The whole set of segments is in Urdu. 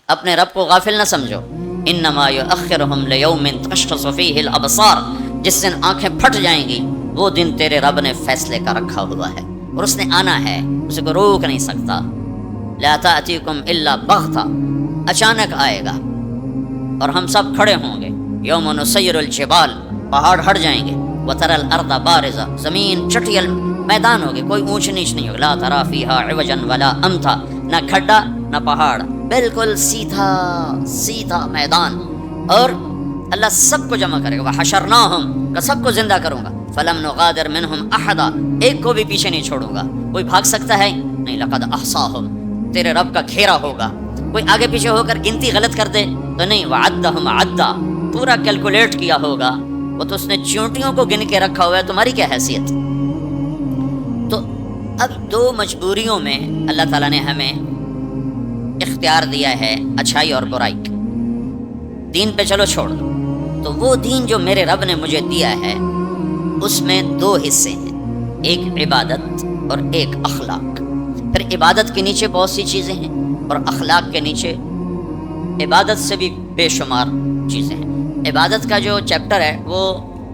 اپنے رب کو غافل نہ سمجھو. انما یؤخرہم لیوم تشخص فیہ الابصار، جس دن آنکھیں پھٹ جائیں گی وہ دن تیرے رب نے فیصلے کا رکھا ہوا ہے اور اس نے آنا ہے، اسے کو روک نہیں سکتا. لا تأتیکم الا بغتہ، اچانک آئے گا اور ہم سب کھڑے ہوں گے. یوم نسیر الجبال، پہاڑ ہٹ جائیں گے. وتری الارض بارزہ، زمین چٹیل میدان ہوگی، کوئی اونچ نیچ نہیں ہوگی. لا تری فیہا عوجا ولا امتا، نہ کھڈا نہ پہاڑ، بالکل سیدھا سیدھا میدان. اور اللہ سب کو جمع کرے گا. وحشرناہم، کا سب کو زندہ کروں گا. فلم نغادر منہم احدا، ایک کو بھی پیچھے نہیں چھوڑوں گا. کوئی بھاگ سکتا ہے نہیں. لقد احصاہم، تیرے رب کا گھیرا ہوگا. کوئی آگے پیچھے ہو کر گنتی غلط کر دے تو نہیں. وعدہم عدا، پورا کیلکولیٹ کیا ہوگا. وہ تو اس نے چونٹیوں کو گن کے رکھا ہوا ہے، تمہاری کیا حیثیت. تو اب دو مجبوریوں میں اللہ تعالیٰ نے ہمیں اختیار دیا ہے، اچھائی اور برائی. دین پہ چلو چھوڑ دو. تو وہ دین جو میرے رب نے مجھے دیا ہے اس میں دو حصے ہیں، ایک عبادت اور ایک اخلاق. پھر عبادت کے نیچے بہت سی چیزیں ہیں اور اخلاق کے نیچے عبادت سے بھی بے شمار چیزیں ہیں. عبادت کا جو چیپٹر ہے وہ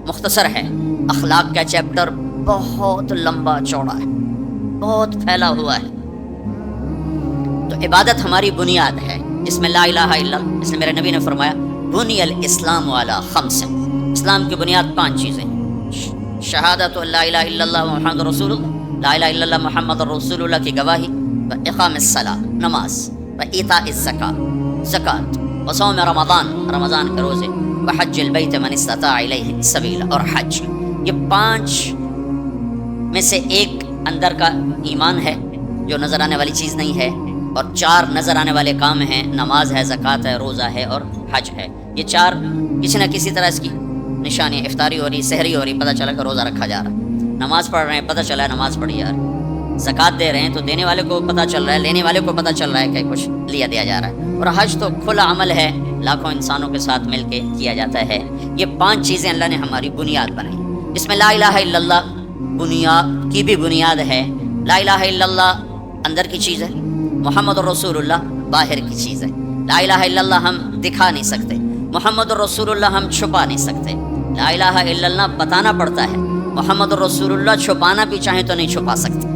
مختصر ہے، اخلاق کا چیپٹر بہت لمبا چوڑا ہے، بہت پھیلا ہوا ہے. تو عبادت ہماری بنیاد ہے جس میں لا الہ الا اللہ، جس میں میرے نبی نے فرمایا بنی الاسلام علی خمس، اسلام کی بنیاد 5 چیزیں ہیں. شہادت لا الہ الا اللہ محمد رسول اللہ، لا الہ الا اللہ محمد رسول اللہ کی گواہی، و اقام الصلاۃ، نماز، و ایتاء الزکاۃ، زکوٰۃ، و صوم رمضان، رمضان کے روزے، و حج البیت من استطاع الیہ سبیلا، اور حج. یہ 5 میں سے ایک اندر کا ایمان ہے جو نظر آنے والی چیز نہیں ہے، اور 4 نظر آنے والے کام ہیں، نماز ہے، زکوٰۃ ہے، روزہ ہے اور حج ہے. یہ 4 کسی نہ کسی طرح اس کی نشانی، افطاری ہو رہی، سحری ہو رہی، پتہ چلا کہ روزہ رکھا جا رہا ہے. نماز پڑھ رہے ہیں، پتہ چلا ہے نماز پڑھی جا رہی ہے. زکوٰۃ دے رہے ہیں تو دینے والے کو پتہ چل رہا ہے، لینے والے کو پتہ چل رہا ہے کہ کچھ لیا دیا جا رہا ہے. اور حج تو کھلا عمل ہے، لاکھوں انسانوں کے ساتھ مل کے کیا جاتا ہے. یہ 5 چیزیں اللہ نے ہماری بنیاد بنائی، جس میں لا الہ الا اللہ بنیاد کی بھی بنیاد ہے. لا الہ الا اللہ اندر کی چیز ہے، محمد رسول اللہ باہر کی چیز ہے. لا الہ الا اللہ ہم دکھا نہیں سکتے، محمد رسول اللہ ہم چھپا نہیں سکتے. لا الہ الا اللہ بتانا پڑتا ہے، محمد رسول اللہ چھپانا بھی چاہیں تو نہیں چھپا سکتے.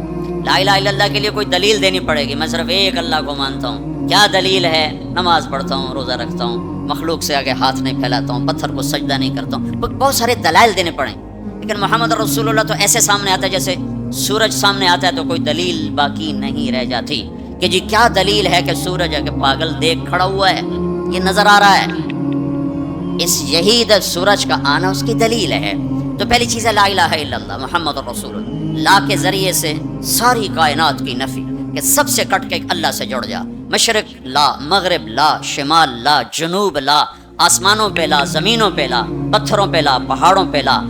لا الہ الا اللہ کے لیے کوئی دلیل دینی پڑے گی. میں صرف ایک اللہ کو مانتا ہوں، کیا دلیل ہے؟ نماز پڑھتا ہوں، روزہ رکھتا ہوں، مخلوق سے آگے ہاتھ نہیں پھیلاتا ہوں، پتھر کو سجدہ نہیں کرتا ہوں. بہت سارے دلائل دینے پڑیں. لیکن محمد رسول اللہ تو ایسے سامنے آتا ہے جیسے سورج سامنے آتا ہے تو کوئی دلیل باقی نہیں رہ جاتی کہ جی کیا دلیل ہے کہ سورج ہے کہ پاگل دیکھ کھڑا ہوا ہے، یہ نظر آ رہا ہے. اس یہی سورج کا آنا اس کی دلیل ہے. تو پہلی چیز ہے لا الہ الا اللہ محمد رسول اللہ. لا کے ذریعے سے ساری کائنات کی نفی، کہ سب سے کٹ کے اللہ سے جڑ جا. مشرق لا، مغرب لا، شمال لا، جنوب لا، آسمانوں پہ لا، زمینوں پہ لا، پتھروں پہ لا، پہاڑوں پہ لا،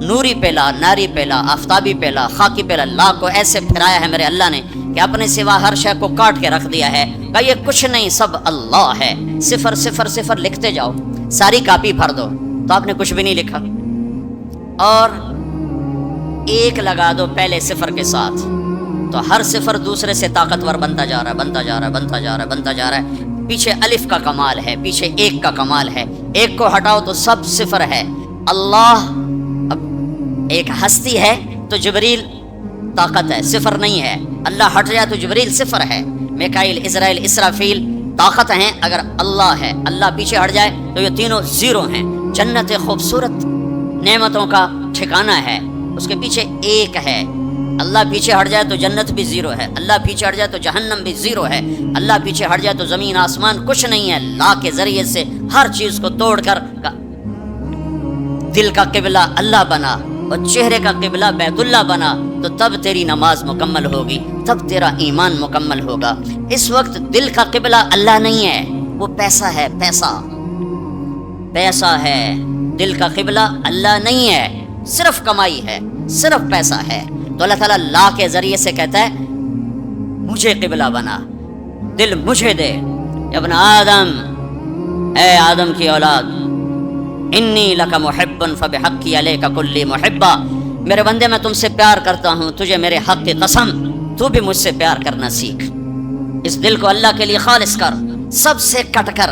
نوری پہ لا، ناری پہ لا، آفتابی پہ لا، خاکی پہ لا. لا کو ایسے پھرایا ہے میرے اللہ نے کہ اپنے سوا ہر شے کو کاٹ کے رکھ دیا ہے کہ یہ کچھ نہیں، سب اللہ ہے. 0 0 0 لکھتے جاؤ، ساری کاپی بھر دو تو آپ نے کچھ بھی نہیں لکھا. اور 1 لگا دو پہلے 0 کے ساتھ تو ہر 0 دوسرے سے طاقتور بنتا جا رہا ہے، بنتا جا رہا ہے، بنتا جا رہا ہے، بنتا جا رہا ہے. پیچھے الف کا کمال ہے، پیچھے 1 کا کمال ہے. 1 کو ہٹاؤ تو سب 0 ہے. اللہ اب ایک ہستی ہے تو جبریل طاقت ہے، 0 نہیں ہے. اللہ ہٹ جائے تو جبریل 0 ہے. میکائیل، اسرائیل، اسرافیل طاقت ہیں اگر اللہ ہے. اللہ پیچھے ہٹ جائے تو یہ تینوں 0 ہیں. جنت خوبصورت نعمتوں کا ٹھکانہ ہے، اس کے پیچھے 1 ہے. اللہ پیچھے ہٹ جائے تو جنت بھی 0 ہے، اللہ پیچھے ہٹ جائے تو جہنم بھی 0 ہے، اللہ پیچھے ہٹ جائے تو زمین آسمان کچھ نہیں ہے. لا کے ذریعے سے ہر چیز کو توڑ کر دل کا قبلہ اللہ بنا اور چہرے کا قبلہ بیت اللہ بنا تو تب تیری نماز مکمل ہوگی، تب تیرا ایمان مکمل ہوگا. اس وقت دل کا قبلہ اللہ نہیں ہے، وہ پیسہ ہے، پیسہ ہے. دل کا قبلہ اللہ نہیں ہے، صرف کمائی ہے، صرف پیسہ ہے. تو اللہ تعالیٰ لا کے ذریعے سے کہتا ہے مجھے قبلہ بنا، دل مجھے دے. ابن آدم، اے آدم کی اولاد، انی لک محب فبحقی علیک کلی محبہ، میرے بندے میں تم سے پیار کرتا ہوں، تجھے میرے حق کی قسم تو بھی مجھ سے پیار کرنا سیکھ. اس دل کو اللہ کے لیے خالص کر، سب سے کٹ کر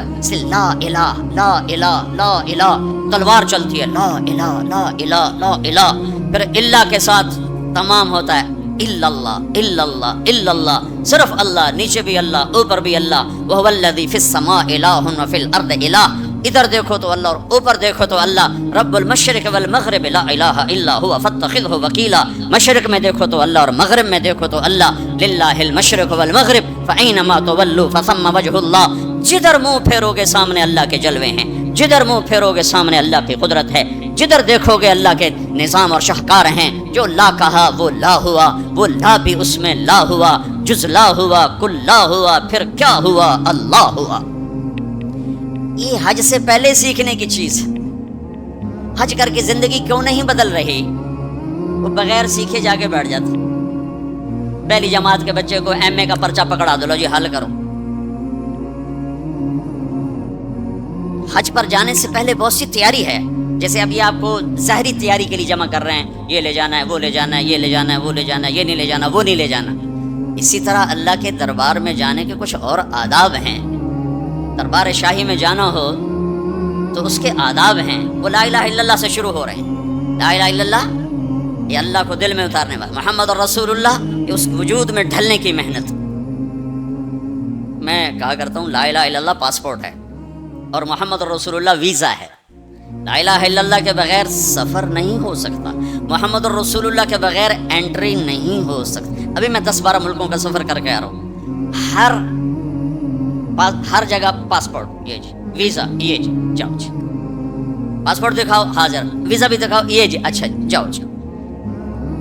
لا الہ لا الہ لا الہ تلوار چلتی ہے، لا الہ لا الہ لا الہ، پھر اللہ کے ساتھ تمام ہوتا ہے الا اللہ الا اللہ الا اللہ، صرف اللہ، نیچے بھی اللہ اوپر بھی اللہ، وهو الذی فی السماء الہ وفی الارض الہ، ادھر دیکھو تو اللہ اور اوپر دیکھو تو اللہ، رب المشرق والمغرب لا الہ الا هو فاتخذه وکیلا، مشرق میں دیکھو تو اللہ اور مغرب میں دیکھو تو اللہ، للہ المشرق والمغرب فاینما تولوا فثم وجہ اللہ، جدھر منہ پھیرو گے سامنے اللہ کے جلوے ہیں، جدھر منہ پھیرو گے سامنے اللہ کی قدرت ہے، جدھر دیکھو گے اللہ کے نظام اور شاہکار ہیں، جو لا کہا وہ لا ہوا، وہ لا بھی اس میں لا ہوا، جز لا ہوا کل لا ہوا، پھر کیا ہوا اللہ ہوا۔ یہ حج سے پہلے سیکھنے کی چیز ہے۔ حج کر کے زندگی کیوں نہیں بدل رہی؟ وہ بغیر سیکھے جا کے بیٹھ جاتے، پہلی جماعت کے بچے کو ایم اے کا پرچہ پکڑا دو، لو جی حل کرو۔ حج پر جانے سے پہلے بہت سی تیاری ہے، جیسے ابھی آپ کو ظاہری تیاری کے لیے جمع کر رہے ہیں، یہ لے جانا ہے وہ لے جانا ہے، یہ لے جانا ہے وہ لے جانا ہے، یہ نہیں لے جانا وہ نہیں لے جانا۔ اسی طرح اللہ کے دربار میں جانے کے کچھ اور آداب ہیں۔ دربار شاہی میں جانا ہو تو اس کے آداب ہیں، وہ لا الہ الا اللہ سے شروع ہو رہے ہیں۔ لا الہ الا اللہ یہ اللہ کو دل میں اتارنے والا، محمد رسول اللہ یہ اس وجود میں ڈھلنے کی محنت۔ میں کہا کرتا ہوں لا الہ الا اللہ پاسپورٹ ہے اور محمد رسول اللہ ویزا ہے۔ لا الہ الا اللہ کے بغیر سفر نہیں ہو سکتا، محمد رسول اللہ کے بغیر انٹری نہیں ہو سکتی۔ ابھی میں 10-12 ملکوں کا سفر کر کے آ رہا ہوں، ہر جگہ پاسپورٹ، یہ جی ویزا، یہ جی جاؤ جی، پاسپورٹ دکھاؤ حاضر، ویزا بھی دکھاؤ، یہ جی اچھا جاؤ جی۔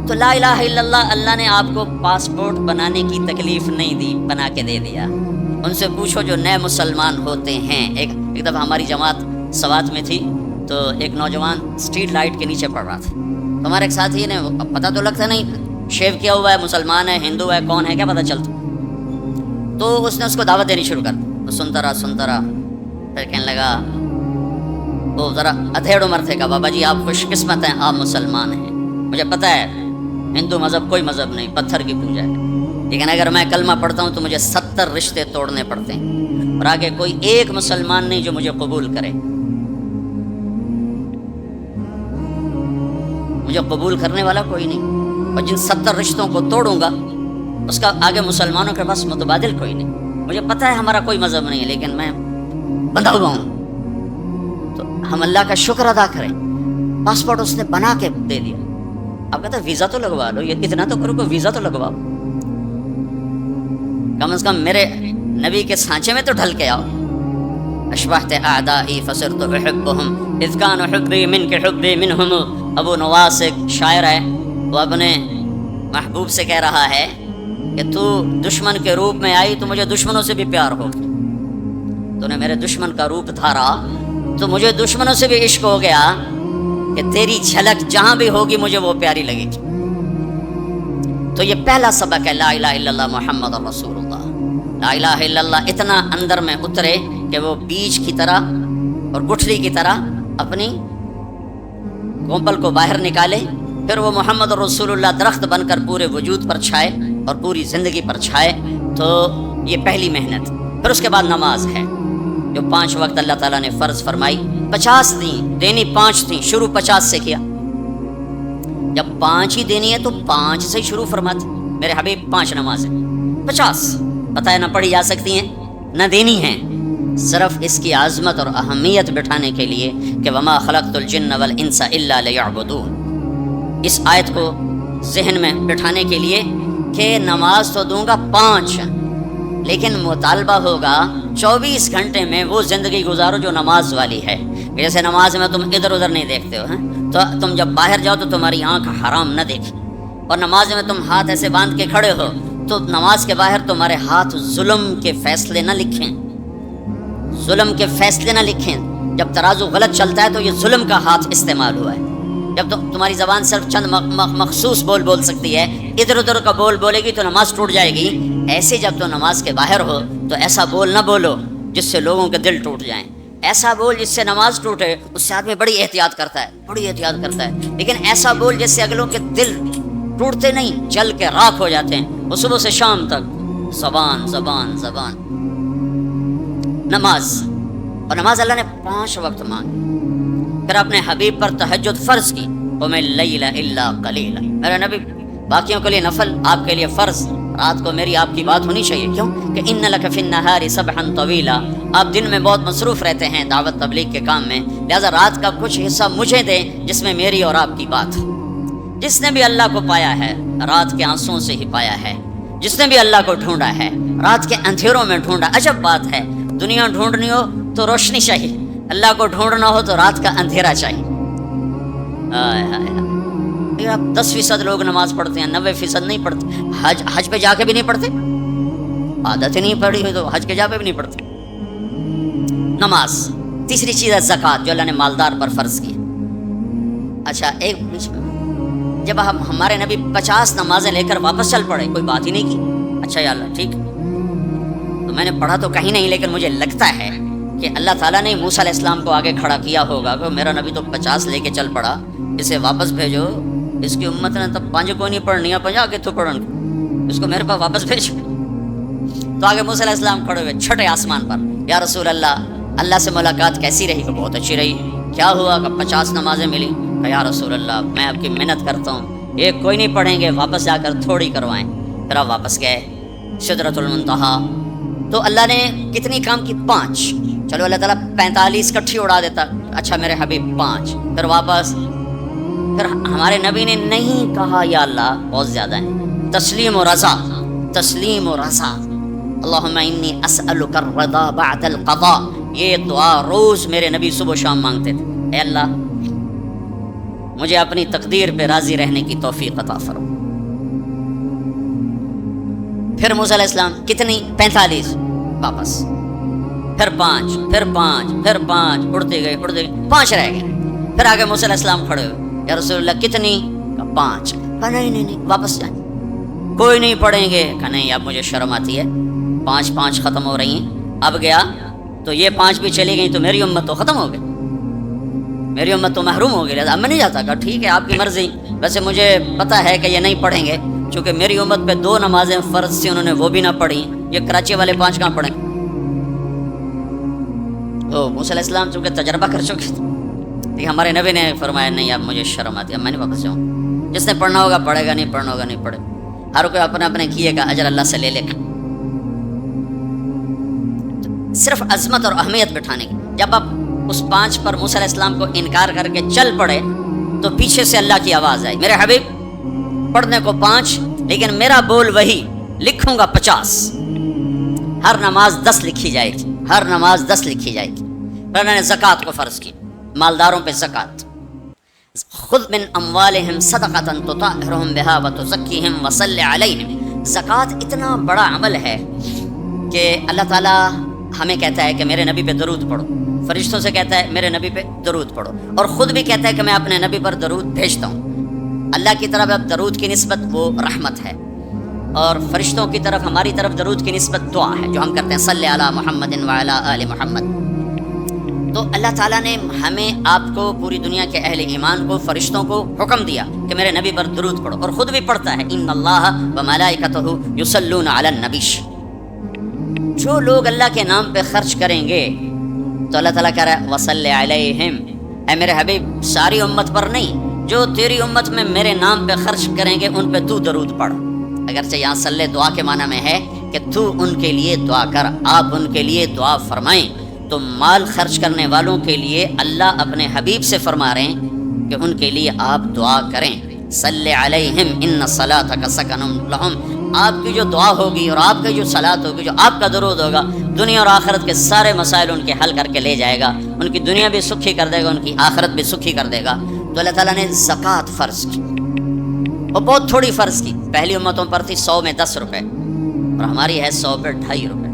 تو لا الہ الا اللہ، اللہ نے آپ کو پاسپورٹ بنانے کی تکلیف نہیں دی، بنا کے دے دیا۔ ان سے پوچھو جو نئے مسلمان ہوتے ہیں۔ ایک دفعہ ہماری جماعت سوات میں تھی، تو ایک نوجوان اسٹریٹ لائٹ کے نیچے پڑ رہا تھا، تو ہمارے ایک ساتھی نے، پتہ تو لگتا نہیں شیو کیا ہوا ہے، مسلمان ہے ہندو ہے کون ہے کیا پتہ چلتا، تو اس نے اس کو دعوت دینی شروع کر دی۔ وہ سنتا رہا، پھر کہنے لگا، وہ ذرا ادھیڑ عمر تھے، کہا بابا جی آپ خوش قسمت ہیں، آپ مسلمان ہیں، مجھے پتہ ہے ہندو مذہب کوئی مذہب نہیں، پتھر کی پوجا ہے، لیکن اگر میں کلمہ پڑھتا ہوں تو مجھے 70 رشتے توڑنے پڑتے ہیں، اور آگے کوئی ایک مسلمان نہیں جو مجھے قبول کرے، مجھے قبول کرنے والا کوئی نہیں، اور جن 70 رشتوں کو توڑوں گا اس کا آگے مسلمانوں کے پاس متبادل کوئی نہیں۔ مجھے پتہ ہے ہمارا کوئی مذہب نہیں ہے، لیکن میں بندھا ہوا ہوں، تو ہم اللہ کا شکر ادا کریں۔ پاسپورٹ اس نے بنا کے دے دیا۔ اب کہتا ہے ویزا تو لگوا لو، یہ اتنا تو کرو کہ ویزا تو لگواؤ، کم از کم میرے نبی کے سانچے میں تو ڈھل کے آؤ۔ اشبہت اعدائی فصرت احبهم اذ کان حبی منک حبی منہم۔ ابو نواس ایک شاعر ہے، وہ اپنے محبوب سے کہہ رہا ہے کہ تو دشمن کے روپ میں آئی تو مجھے دشمنوں سے بھی پیار ہو گیا، تو نے میرے دشمن کا روپ دھارا تو مجھے دشمنوں سے بھی عشق ہو گیا، کہ تیری جھلک جہاں بھی ہوگی مجھے وہ پیاری لگے گی۔ تو یہ پہلا سبق ہے لا الہ الا اللہ محمد رسول اللہ۔ لا الہ الا اللہ اتنا اندر میں اترے کہ وہ بیج کی طرح اور گٹھلی کی طرح اپنی کومپل کو باہر نکالے، پھر وہ محمد رسول اللہ درخت بن کر پورے وجود پر چھائے اور پوری زندگی پر چھائے۔ تو یہ پہلی محنت۔ پھر اس کے بعد نماز ہے جو 5 وقت اللہ تعالیٰ نے فرض فرمائی، 50 دینی 5 تھیں، شروع 50 سے کیا۔ جب 5 ہی دینی ہے تو 5 سے شروع فرماتے، میرے حبیب 5 نمازیں 50، پتہ ہے نہ پڑھی جا سکتی ہیں نہ دینی ہیں، صرف اس کی عظمت اور اہمیت بٹھانے کے لیے کہ وما خلقت الجن والانس الا لیعبدون۔ اس آیت کو ذہن میں بٹھانے کے لیے کہ نماز تو دوں گا 5، لیکن مطالبہ ہوگا 24 گھنٹے میں وہ زندگی گزارو جو نماز والی ہے۔ جیسے نماز میں تم ادھر ادھر نہیں دیکھتے ہو، تو تم جب باہر جاؤ تو تمہاری آنکھ حرام نہ دیکھے، اور نماز میں تم ہاتھ ایسے باندھ کے کھڑے ہو تو نماز کے باہر تمہارے ہاتھ ظلم کے فیصلے نہ لکھیں، ظلم کے فیصلے نہ لکھیں۔ جب ترازو غلط چلتا ہے تو یہ ظلم کا ہاتھ استعمال ہوا ہے۔ جب تمہاری زبان صرف چند مخصوص بول سکتی ہے، ادھر ادھر کا بولے گی تو نماز ٹوٹ جائے گی۔ ایسے جب تو نماز کے باہر ہو تو ایسا بول نہ بولو جس سے لوگوں کے دل ٹوٹ جائیں، ایسا بول جس سے نماز ٹوٹے، اس سے آدمی بڑی احتیاط کرتا ہے، لیکن ایسا بول جس سے اگلوں کے دل ٹوٹتے نہیں، جل کے راکھ ہو جاتے ہیں، وہ صبح سے شام تک زبان۔ نماز، اور نماز اللہ نے 5 وقت مانگی. پھر اپنے حبیب پر تہجد فرض کی، قم اللیل الا قلیلا، میرے نبی باقیوں کے لیے نفل، آپ کے لیے فرض. رات کو میری آپ کی بات ہونی چاہیے. کیوں کہ ان لک فی النہار سبحا طویلا، آپ دن میں بہت مصروف رہتے ہیں دعوت تبلیغ کے کام میں، لہذا رات کا کچھ حصہ مجھے دیں جس میں میری اور آپ کی بات ہو. جس نے بھی اللہ کو پایا ہے رات کے آنسوؤں سے ہی پایا ہے. جس نے بھی اللہ کو ڈھونڈا ہے رات کے اندھیروں میں ڈھونڈا. عجب بات ہے، دنیا ڈھونڈنی ہو تو روشنی چاہیے، اللہ کو ڈھونڈنا ہو تو رات کا اندھیرا چاہیے. آپ 10% لوگ نماز پڑھتے ہیں، 90% نہیں پڑھتے. حج پہ جا کے بھی نہیں پڑھتے، عادت ہی نہیں پڑھی ہوئی تو حج کے جا پہ بھی نہیں پڑھتے. نماز. تیسری چیز ہے زکوٰۃ، جو اللہ نے مالدار پر فرض کی. اچھا ایک بیچ میں جب ہمارے نبی 50 نمازیں لے کر واپس چل پڑے، کوئی بات ہی نہیں کی. اچھا یا اللہ ٹھیک، تو میں نے پڑھا تو کہیں نہیں، لیکن مجھے لگتا ہے کہ اللہ تعالیٰ نے موسیٰ علیہ السلام کو آگے کھڑا کیا ہوگا کہ میرا نبی تو 50 لے کے چل پڑا، اسے واپس بھیجو. اس کی امت نے تب 5 کو نہیں پڑھنی، 50 کے تو پڑھن، اس کو میرے پاس واپس بھیجو. تو آگے موسیٰ علیہ السلام کھڑے ہوئے چھٹے آسمان پر، یا رسول اللہ سے ملاقات کیسی رہی؟ کہ بہت اچھی رہی. کیا ہوا؟ کہ 50 نمازیں ملی. کہ یا رسول اللہ میں آپ کی محنت کرتا ہوں، ایک کوئی نہیں پڑھیں گے، واپس جا کر تھوڑی کروائیں. پھر آپ واپس گئے سدرۃ المنتہا. تو اللہ نے کتنی کام کی؟ 5. چلو اللہ تعالیٰ 45 کٹھی اڑا دیتا. اچھا میرے حبیب 5، پھر واپس. پھر ہمارے نبی نے نہیں کہا یا اللہ بہت زیادہ ہیں، تسلیم و رضا، تسلیم و رضا. اللہم انی اسألک الرضا بعد القضاء. یہ دعا روز میرے نبی صبح و شام مانگتے تھے. اے اللہ مجھے اپنی تقدیر پہ راضی رہنے کی توفیق عطا فرما. پھر موسیٰ علیہ السلام کتنی؟ 45 واپس. پھر 5، پھر 5، پھر 5، اڑتے گئے 5 رہ گئے. پھر آگے موسیٰ علیہ السلام کھڑے ہوئے، یا رسول اللہ کتنی؟ 5. کہا نہیں واپس جائیں، کوئی نہیں پڑھیں گے. کہا نہیں اب مجھے شرم آتی ہے، 5 ختم ہو رہی ہیں. اب گیا تو یہ 5 بھی چلی گئی تو میری امت تو ختم ہو گئی، میری امت تو محروم ہو گئی. لہٰذا اب میں نہیں جاتا. کہا ٹھیک ہے آپ کی مرضی، ویسے مجھے پتا ہے کہ یہ نہیں پڑھیں گے، چونکہ میری امت پہ 2 نمازیں فرض تھیں، انہوں نے وہ بھی نہ پڑھی. یہ کراچی والے 5 کہاں پڑھیں؟ تو موسیٰ علیہ السلام چونکہ تجربہ کر چکے تھے، لیکن ہمارے نبی نے فرمایا نہیں اب مجھے شرم آتی ہے، میں نہیں واپس جاؤں. جس نے پڑھنا ہوگا پڑھے گا، نہیں پڑھنا ہوگا نہیں پڑھے. ہر کوئی اپنے کیے گا اجر اللہ سے لے لے. صرف عظمت اور اہمیت بٹھانے کی. جب آپ اس 5 پر موسیٰ علیہ السلام کو انکار کر کے چل پڑے تو پیچھے سے اللہ کی آواز آئی، میرے حبیب پڑھنے کو 5 لیکن میرا بول وہی، لکھوں گا 50. ہر نماز 10 لکھی جائے گی، ہر نماز 10 لکھی جائے گی. پھر اللہ نے زکوٰۃ کو فرض کی، مالداروں پہ زکوٰۃ. خذ من اموالہم صدقۃ تطہرہم بہا وتزکیہم وصلی علیہم. زکوٰۃ اتنا بڑا عمل ہے کہ اللہ تعالیٰ ہمیں کہتا ہے کہ میرے نبی پہ درود پڑھو، فرشتوں سے کہتا ہے میرے نبی پہ درود پڑھو، اور خود بھی کہتا ہے کہ میں اپنے نبی پر درود بھیجتا ہوں. اللہ کی طرف اب درود کی نسبت وہ رحمت ہے، اور فرشتوں کی طرف ہماری طرف درود کی نسبت دعا ہے جو ہم کرتے ہیں، صلی علی محمد وعلی آل محمد. تو اللہ تعالیٰ نے ہمیں آپ کو، پوری دنیا کے اہل ایمان کو، فرشتوں کو حکم دیا کہ میرے نبی پر درود پڑھو، اور خود بھی پڑھتا ہے، ان اللہ وملائکتہ یصلون علی النبی. جو لوگ اللہ کے نام پہ خرچ کریں گے تو اللہ تعالیٰ کہہ رہا ہے وصلی علیہم، اے میرے حبیب ساری امت پر نہیں، جو تیری امت میں میرے نام پہ خرچ کریں گے ان پہ تو درود پڑھ. اگرچہ یہاں صلی دعا کے معنی میں ہے کہ تو ان کے لیے دعا کر، آپ ان کے لیے دعا فرمائیں. تو مال خرچ کرنے والوں کے لیے اللہ اپنے حبیب سے فرما رہے ہیں کہ ان کے لیے آپ دعا کریں. صلی علیہم ان صلاتک سکن لہم. آپ کی جو دعا ہوگی اور آپ کی جو صلات ہوگی، جو آپ کا درود ہوگا، دنیا اور آخرت کے سارے مسائل ان کے حل کر کے لے جائے گا. ان کی دنیا بھی سکھی کر دے گا، ان کی آخرت بھی سکھی کر دے گا. تو اللہ تعالیٰ نے زکوٰۃ فرض کی، اور بہت تھوڑی فرض کی. پہلی امتوں پر تھی 100 میں 10 روپے، اور ہماری ہے 100 پہ 2.5 روپے.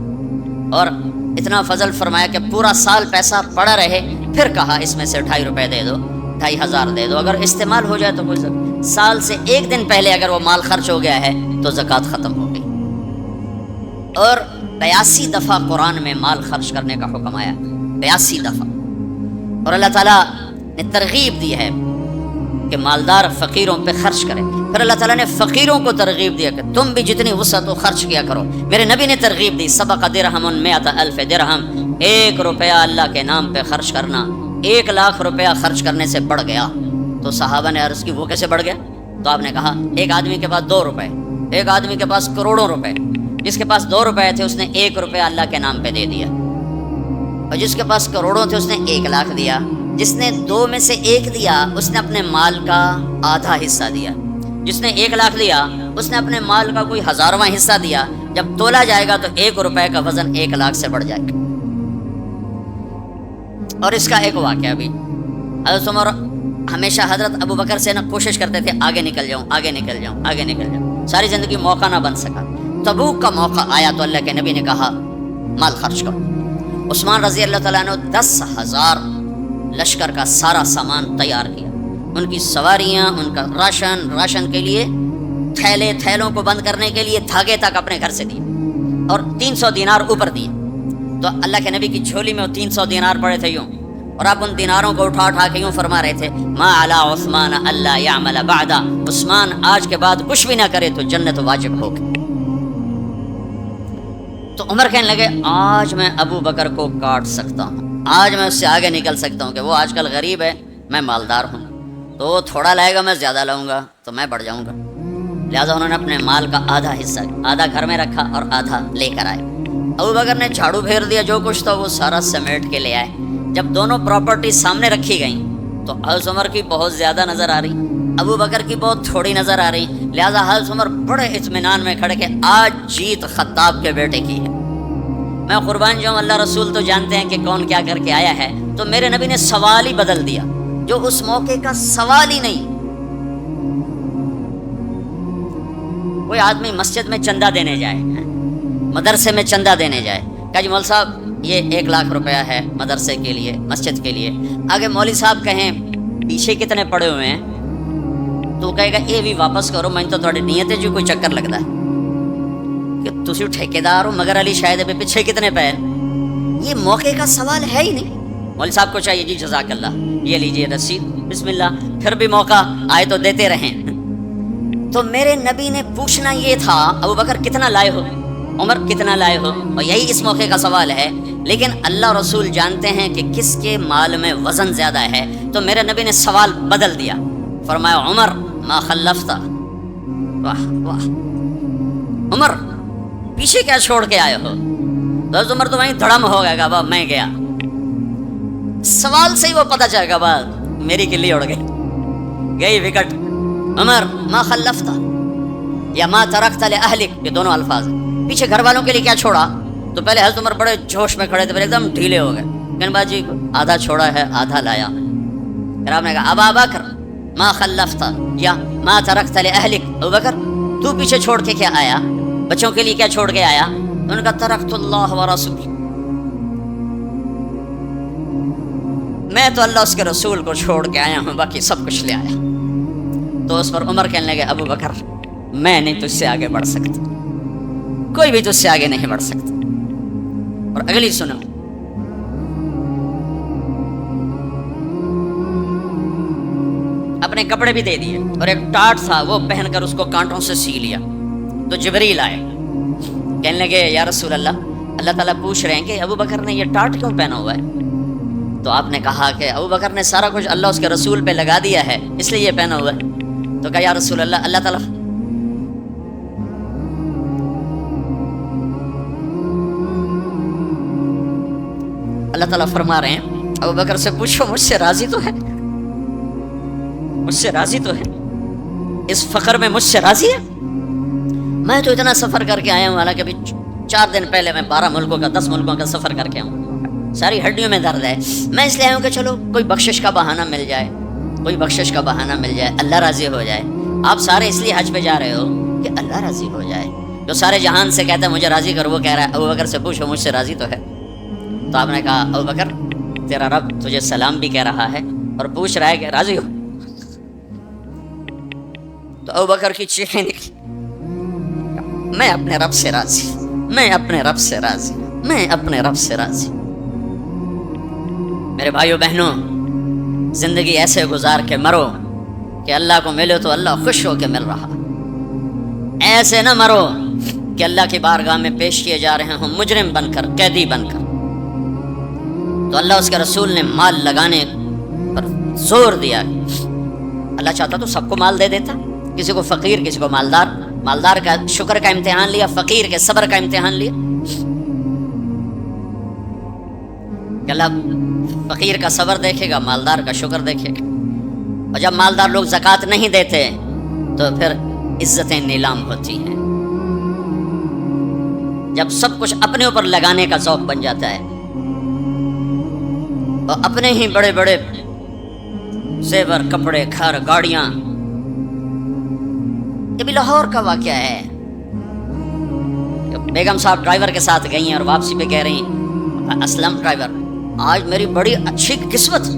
اور اتنا فضل فرمایا کہ پورا سال پیسہ پڑا رہے. پھر کہا اس میں سے 2.5 روپے دے دو، 2,500 دے دو، اگر استعمال ہو جائے تو کوئی سال سے 1 دن پہلے اگر وہ مال خرچ ہو گیا ہے تو زکوٰۃ ختم ہو گئی. اور 82 دفعہ قرآن میں مال خرچ کرنے کا حکم آیا، 82 دفعہ. اور اللہ تعالیٰ نے ترغیب دی ہے کہ مالدار فقیروں پہ خرچ کرے. پھر اللہ تعالیٰ نے فقیروں کو ترغیب دیا کہ تم بھی جتنی وسعت ہو خرچ کیا کرو. میرے نبی نے ترغیب دی سبق درہم 100,000 درہم، 1 روپیہ اللہ کے نام پہ خرچ کرنا 1 لاکھ روپیہ خرچ کرنے سے بڑھ گیا. تو صحابہ نے عرض کی وہ کیسے بڑھ گیا؟ تو آپ نے کہا ایک آدمی کے پاس 2 روپے، ایک آدمی کے پاس کروڑوں روپے. جس کے پاس 2 روپے تھے اس نے 1 روپیہ اللہ کے نام پہ دے دیا، اور جس کے پاس کروڑوں تھے اس نے 1 لاکھ دیا. جس نے 2 میں سے 1 دیا اس نے اپنے مال کا آدھا حصہ دیا. جس نے 1 لاکھ دیا اس نے اپنے مال کا کوئی 1000واں حصہ دیا. جب تولا جائے گا تو 1 روپے کا وزن 1 لاکھ سے بڑھ جائے گا. اور اس کا ایک واقعہ بھی، حضرت عمر ہمیشہ حضرت ابو بکر سے کوشش کرتے تھے آگے نکل جاؤں آگے نکل جاؤں آگے نکل جاؤں. ساری زندگی موقع نہ بن سکا. تبوک کا موقع آیا تو اللہ کے نبی نے کہا مال خرچ کرو. عثمان رضی اللہ تعالیٰ نے 10,000 لشکر کا سارا سامان تیار کیا. ان کی سواریاں، ان کا راشن کے لیے تھیلوں کو بند کرنے کے لیے دھاگے تک اپنے گھر سے دیے، اور 300 دینار اوپر دیے. تو اللہ کے نبی کی جھولی میں وہ 300 دینار پڑے تھے یوں، اور آپ ان دیناروں کو اٹھا کے یوں فرما رہے تھے ما علی عثمان اللہ یعمل بعد، عثمان آج کے بعد کچھ بھی نہ کرے تو جنت واجب ہوگی. تو عمر کہنے لگے آج میں ابو بکر کو کاٹ سکتا ہوں، آج میں اس سے آگے نکل سکتا ہوں کہ وہ آج کل غریب ہے، میں مالدار ہوں، تو وہ تھوڑا لائے گا میں زیادہ لاؤں گا تو میں بڑھ جاؤں گا. لہٰذا انہوں نے اپنے مال کا آدھا حصہ، آدھا گھر میں رکھا اور آدھا لے کر آئے. ابو بکر نے جھاڑو پھیر دیا، جو کچھ تھا وہ سارا سمیٹ کے لے آئے. جب دونوں پراپرٹی سامنے رکھی گئیں تو حضرت عمر کی بہت زیادہ نظر آ رہی، ابو بکر کی بہت تھوڑی نظر آ رہی. لہٰذا حضرت عمر بڑے اطمینان میں کھڑے کہ آج جیت خطاب کے بیٹے کی ہے. میں قربان جاؤں، اللہ رسول تو جانتے ہیں کہ کون کیا کر کے آیا ہے. تو میرے نبی نے سوال ہی بدل دیا جو اس موقع کا سوال ہی نہیں. کوئی آدمی مسجد میں چندہ دینے جائے، مدرسے میں چندہ دینے جائے، کہ جی مول صاحب یہ 1 لاکھ روپیہ ہے مدرسے کے لیے، مسجد کے لیے. آگے مولوی صاحب کہیں پیچھے کتنے پڑے ہوئے ہیں تو کہے گا یہ بھی واپس کرو، میں تو تھوڑی نیت ہے جو کوئی چکر لگتا ہے کہ تسی ٹھیکیدار ہو مگر علی شاید ابھی پیچھے کتنے پے. یہ موقع کا سوال ہے ہی نہیں. مولوی صاحب کو چاہیے جی جزاک اللہ یہ لیجیے رسید، بسم اللہ، پھر بھی موقع آئے تو دیتے رہیں. تو میرے نبی نے پوچھنا یہ تھا ابو بکر کتنا لائے ہو، عمر کتنا لائے ہو، اور یہی اس موقع کا سوال ہے. لیکن اللہ رسول جانتے ہیں کہ کس کے مال میں وزن زیادہ ہے. تو میرے نبی نے سوال بدل دیا، فرمایا عمر ما خلفتا، واہ واہ عمر پیچھے کیا چھوڑ کے آئے ہو. تو عمر تو وہیں دھڑم ہو گئے گا، میں گیا. سوال سے ہی وہ پتہ چلے گا، میری کلی اڑ گئی وکٹ. عمر ما خلفتا یا ما ترکت لأہلک، یہ دونوں الفاظ ہیں. پیچھے گھر والوں کے لیے کیا چھوڑا؟ تو پہلے حضرت عمر بڑے جوش میں کھڑے تھے، پھر ایک دم ڈھیلے ہو گئے. کہنے باجی آدھا چھوڑا ہے آدھا لایا. پھر آپ نے کہا ابا بکر ما خلفتا یا ما ترکت لأہلک، ابو بکر تو پیچھے چھوڑ کے کیا آیا، بچوں کے لیے کیا چھوڑ کے آیا؟ تو انہوں نے کہا ترکت اللہ و رسول، میں تو اللہ اس کے رسول کو چھوڑ کے آیا ہوں، باقی سب کچھ لے آیا. تو اس پر عمر کہنے لگے ابو بکر میں نہیں تجھ سے آگے بڑھ سکتا، کوئی بھی تجھ سے آگے نہیں بڑھ سکتا. اور اگلی سنو، اپنے کپڑے بھی دے دیے اور ایک ٹاٹ تھا وہ پہن کر اس کو کانٹوں سے سی لیا. تو جبریل آئے، کہنے لگے یا رسول اللہ، اللہ تعالیٰ پوچھ رہے ہیں کہ ابو بکر نے یہ ٹاٹ کیوں پہنا ہوا ہے؟ تو آپ نے کہا کہ ابو بکر نے سارا کچھ اللہ اس کے رسول پہ لگا دیا ہے اس لیے یہ پہنا ہوا ہے. تو کہا یا رسول اللہ، اللہ تعالیٰ فرما رہے ہیں ابو بکر سے پوچھو مجھ سے راضی تو ہے، مجھ سے راضی تو ہے، اس فخر میں مجھ سے راضی ہے؟ میں تو اتنا سفر کر کے آیا ہوں، حالانکہ ابھی 4 دن پہلے میں 12 ملکوں کا 10 ملکوں کا سفر کر کے آؤں، ساری ہڈیوں میں درد ہے. میں اس لیے آیا ہوں کہ چلو کوئی بخشش کا بہانہ مل جائے، کوئی بخشش کا بہانہ مل جائے، اللہ راضی ہو جائے. آپ سارے اس لیے حج پہ جا رہے ہو کہ اللہ راضی ہو جائے. جو سارے جہان سے کہتا ہے مجھے راضی کر، وہ کہہ رہا ہے ابو بکر سے پوچھو مجھ سے راضی تو ہے. تو آپ نے کہا ابو بکر تیرا رب تجھے سلام بھی کہہ رہا ہے اور پوچھ رہا ہے کہ راضی ہو. تو ابو بکر کی چیخیں نکلی، میں اپنے رب سے راضی، میں اپنے رب سے راضی، میں اپنے رب سے راضی. میرے بھائیو بہنوں، زندگی ایسے گزار کے مرو کہ اللہ کو ملو تو اللہ خوش ہو کے مل رہا، ایسے نہ مرو کہ اللہ کی بارگاہ میں پیش کیے جا رہے ہوں مجرم بن کر، قیدی بن کر۔ تو اللہ اس کے رسول نے مال لگانے پر زور دیا۔ اللہ چاہتا تو سب کو مال دے دیتا، کسی کو فقیر، کسی کو مالدار۔ مالدار کا شکر کا امتحان لیا، فقیر کے صبر کا امتحان لیا کہ اللہ فقیر کا صبر دیکھے گا، مالدار کا شکر دیکھے گا۔ اور جب مالدار لوگ زکوٰۃ نہیں دیتے تو پھر عزتیں نیلام ہوتی ہیں، جب سب کچھ اپنے اوپر لگانے کا ذوق بن جاتا ہے، اور اپنے ہی بڑے بڑے زیور، کپڑے، گھر، گاڑیاں۔ یہ بھی لاہور کا واقعہ ہے، بیگم صاحب ڈرائیور کے ساتھ گئی ہیں اور واپسی پہ کہہ رہی ہیں، اسلم ڈرائیور آج میری بڑی اچھی قسمت،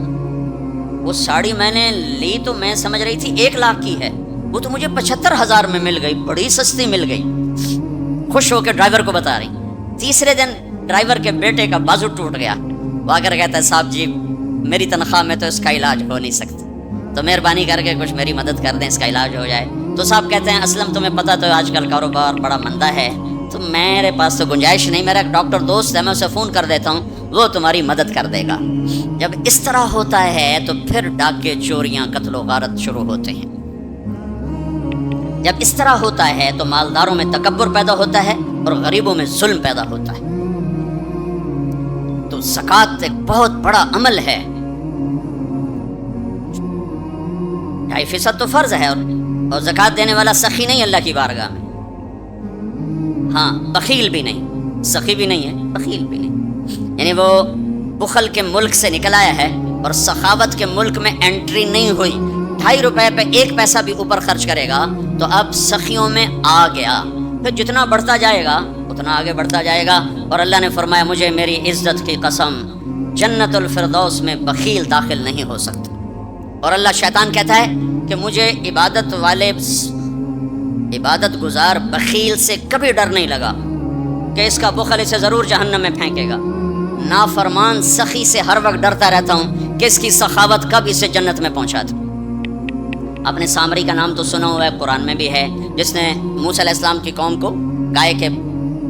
وہ ساڑی میں نے لی تو میں سمجھ رہی تھی 1 لاکھ کی ہے، وہ تو مجھے 75,000 میں مل گئی، بڑی سستی مل گئی۔ خوش ہو کے ڈرائیور کو بتا رہی۔ تیسرے دن ڈرائیور کے بیٹے کا بازو ٹوٹ گیا، وہ آ کر کہتا ہے صاحب جی میری تنخواہ میں تو اس کا علاج ہو نہیں سکتا، تو مہربانی کر کے کچھ میری مدد کر دیں، اس کا علاج ہو جائے۔ تو صاحب کہتے ہیں اسلم تمہیں پتہ تو آج کل کاروبار بڑا مندہ ہے، تو میرے پاس تو گنجائش نہیں، میرا ایک ڈاکٹر دوست ہے، میں اسے فون کر دیتا ہوں، وہ تمہاری مدد کر دے گا۔ جب اس طرح ہوتا ہے تو پھر ڈاکے، چوریاں، قتل و غارت شروع ہوتے ہیں۔ جب اس طرح ہوتا ہے تو مالداروں میں تکبر پیدا ہوتا ہے اور غریبوں میں ظلم پیدا ہوتا ہے۔ تو زکوٰۃ ایک بہت بڑا عمل ہے، 2.5% تو فرض ہے، اور زکوٰۃ دینے والا سخی نہیں اللہ کی بارگاہ میں، ہاں بخیل بھی نہیں، سخی بھی نہیں ہے، بخیل بھی نہیں، یعنی وہ بخل کے ملک سے نکل آیا ہے اور سخاوت کے ملک میں انٹری نہیں ہوئی۔ 2.5 روپے پہ 1 پیسہ بھی اوپر خرچ کرے گا تو اب سخیوں میں آ گیا، پھر جتنا بڑھتا جائے گا اتنا آگے بڑھتا جائے گا۔ اور اللہ نے فرمایا مجھے میری عزت کی قسم جنت الفردوس میں بخیل داخل نہیں ہو سکتا۔ اور اللہ شیطان کہتا ہے کہ مجھے عبادت والے، عبادت گزار بخیل سے کبھی ڈر نہیں لگا کہ اس کا بخل اسے ضرور جہنم میں پھینکے گا۔ نافرمان سخی سے ہر وقت ڈرتا رہتا ہوں کہ اس کی سخاوت کب اسے جنت میں پہنچا دے۔ آپ نے سامری کا نام تو سنا ہوا ہے، قرآن میں بھی ہے، جس نے موسیٰ علیہ السلام کی قوم کو گائے کے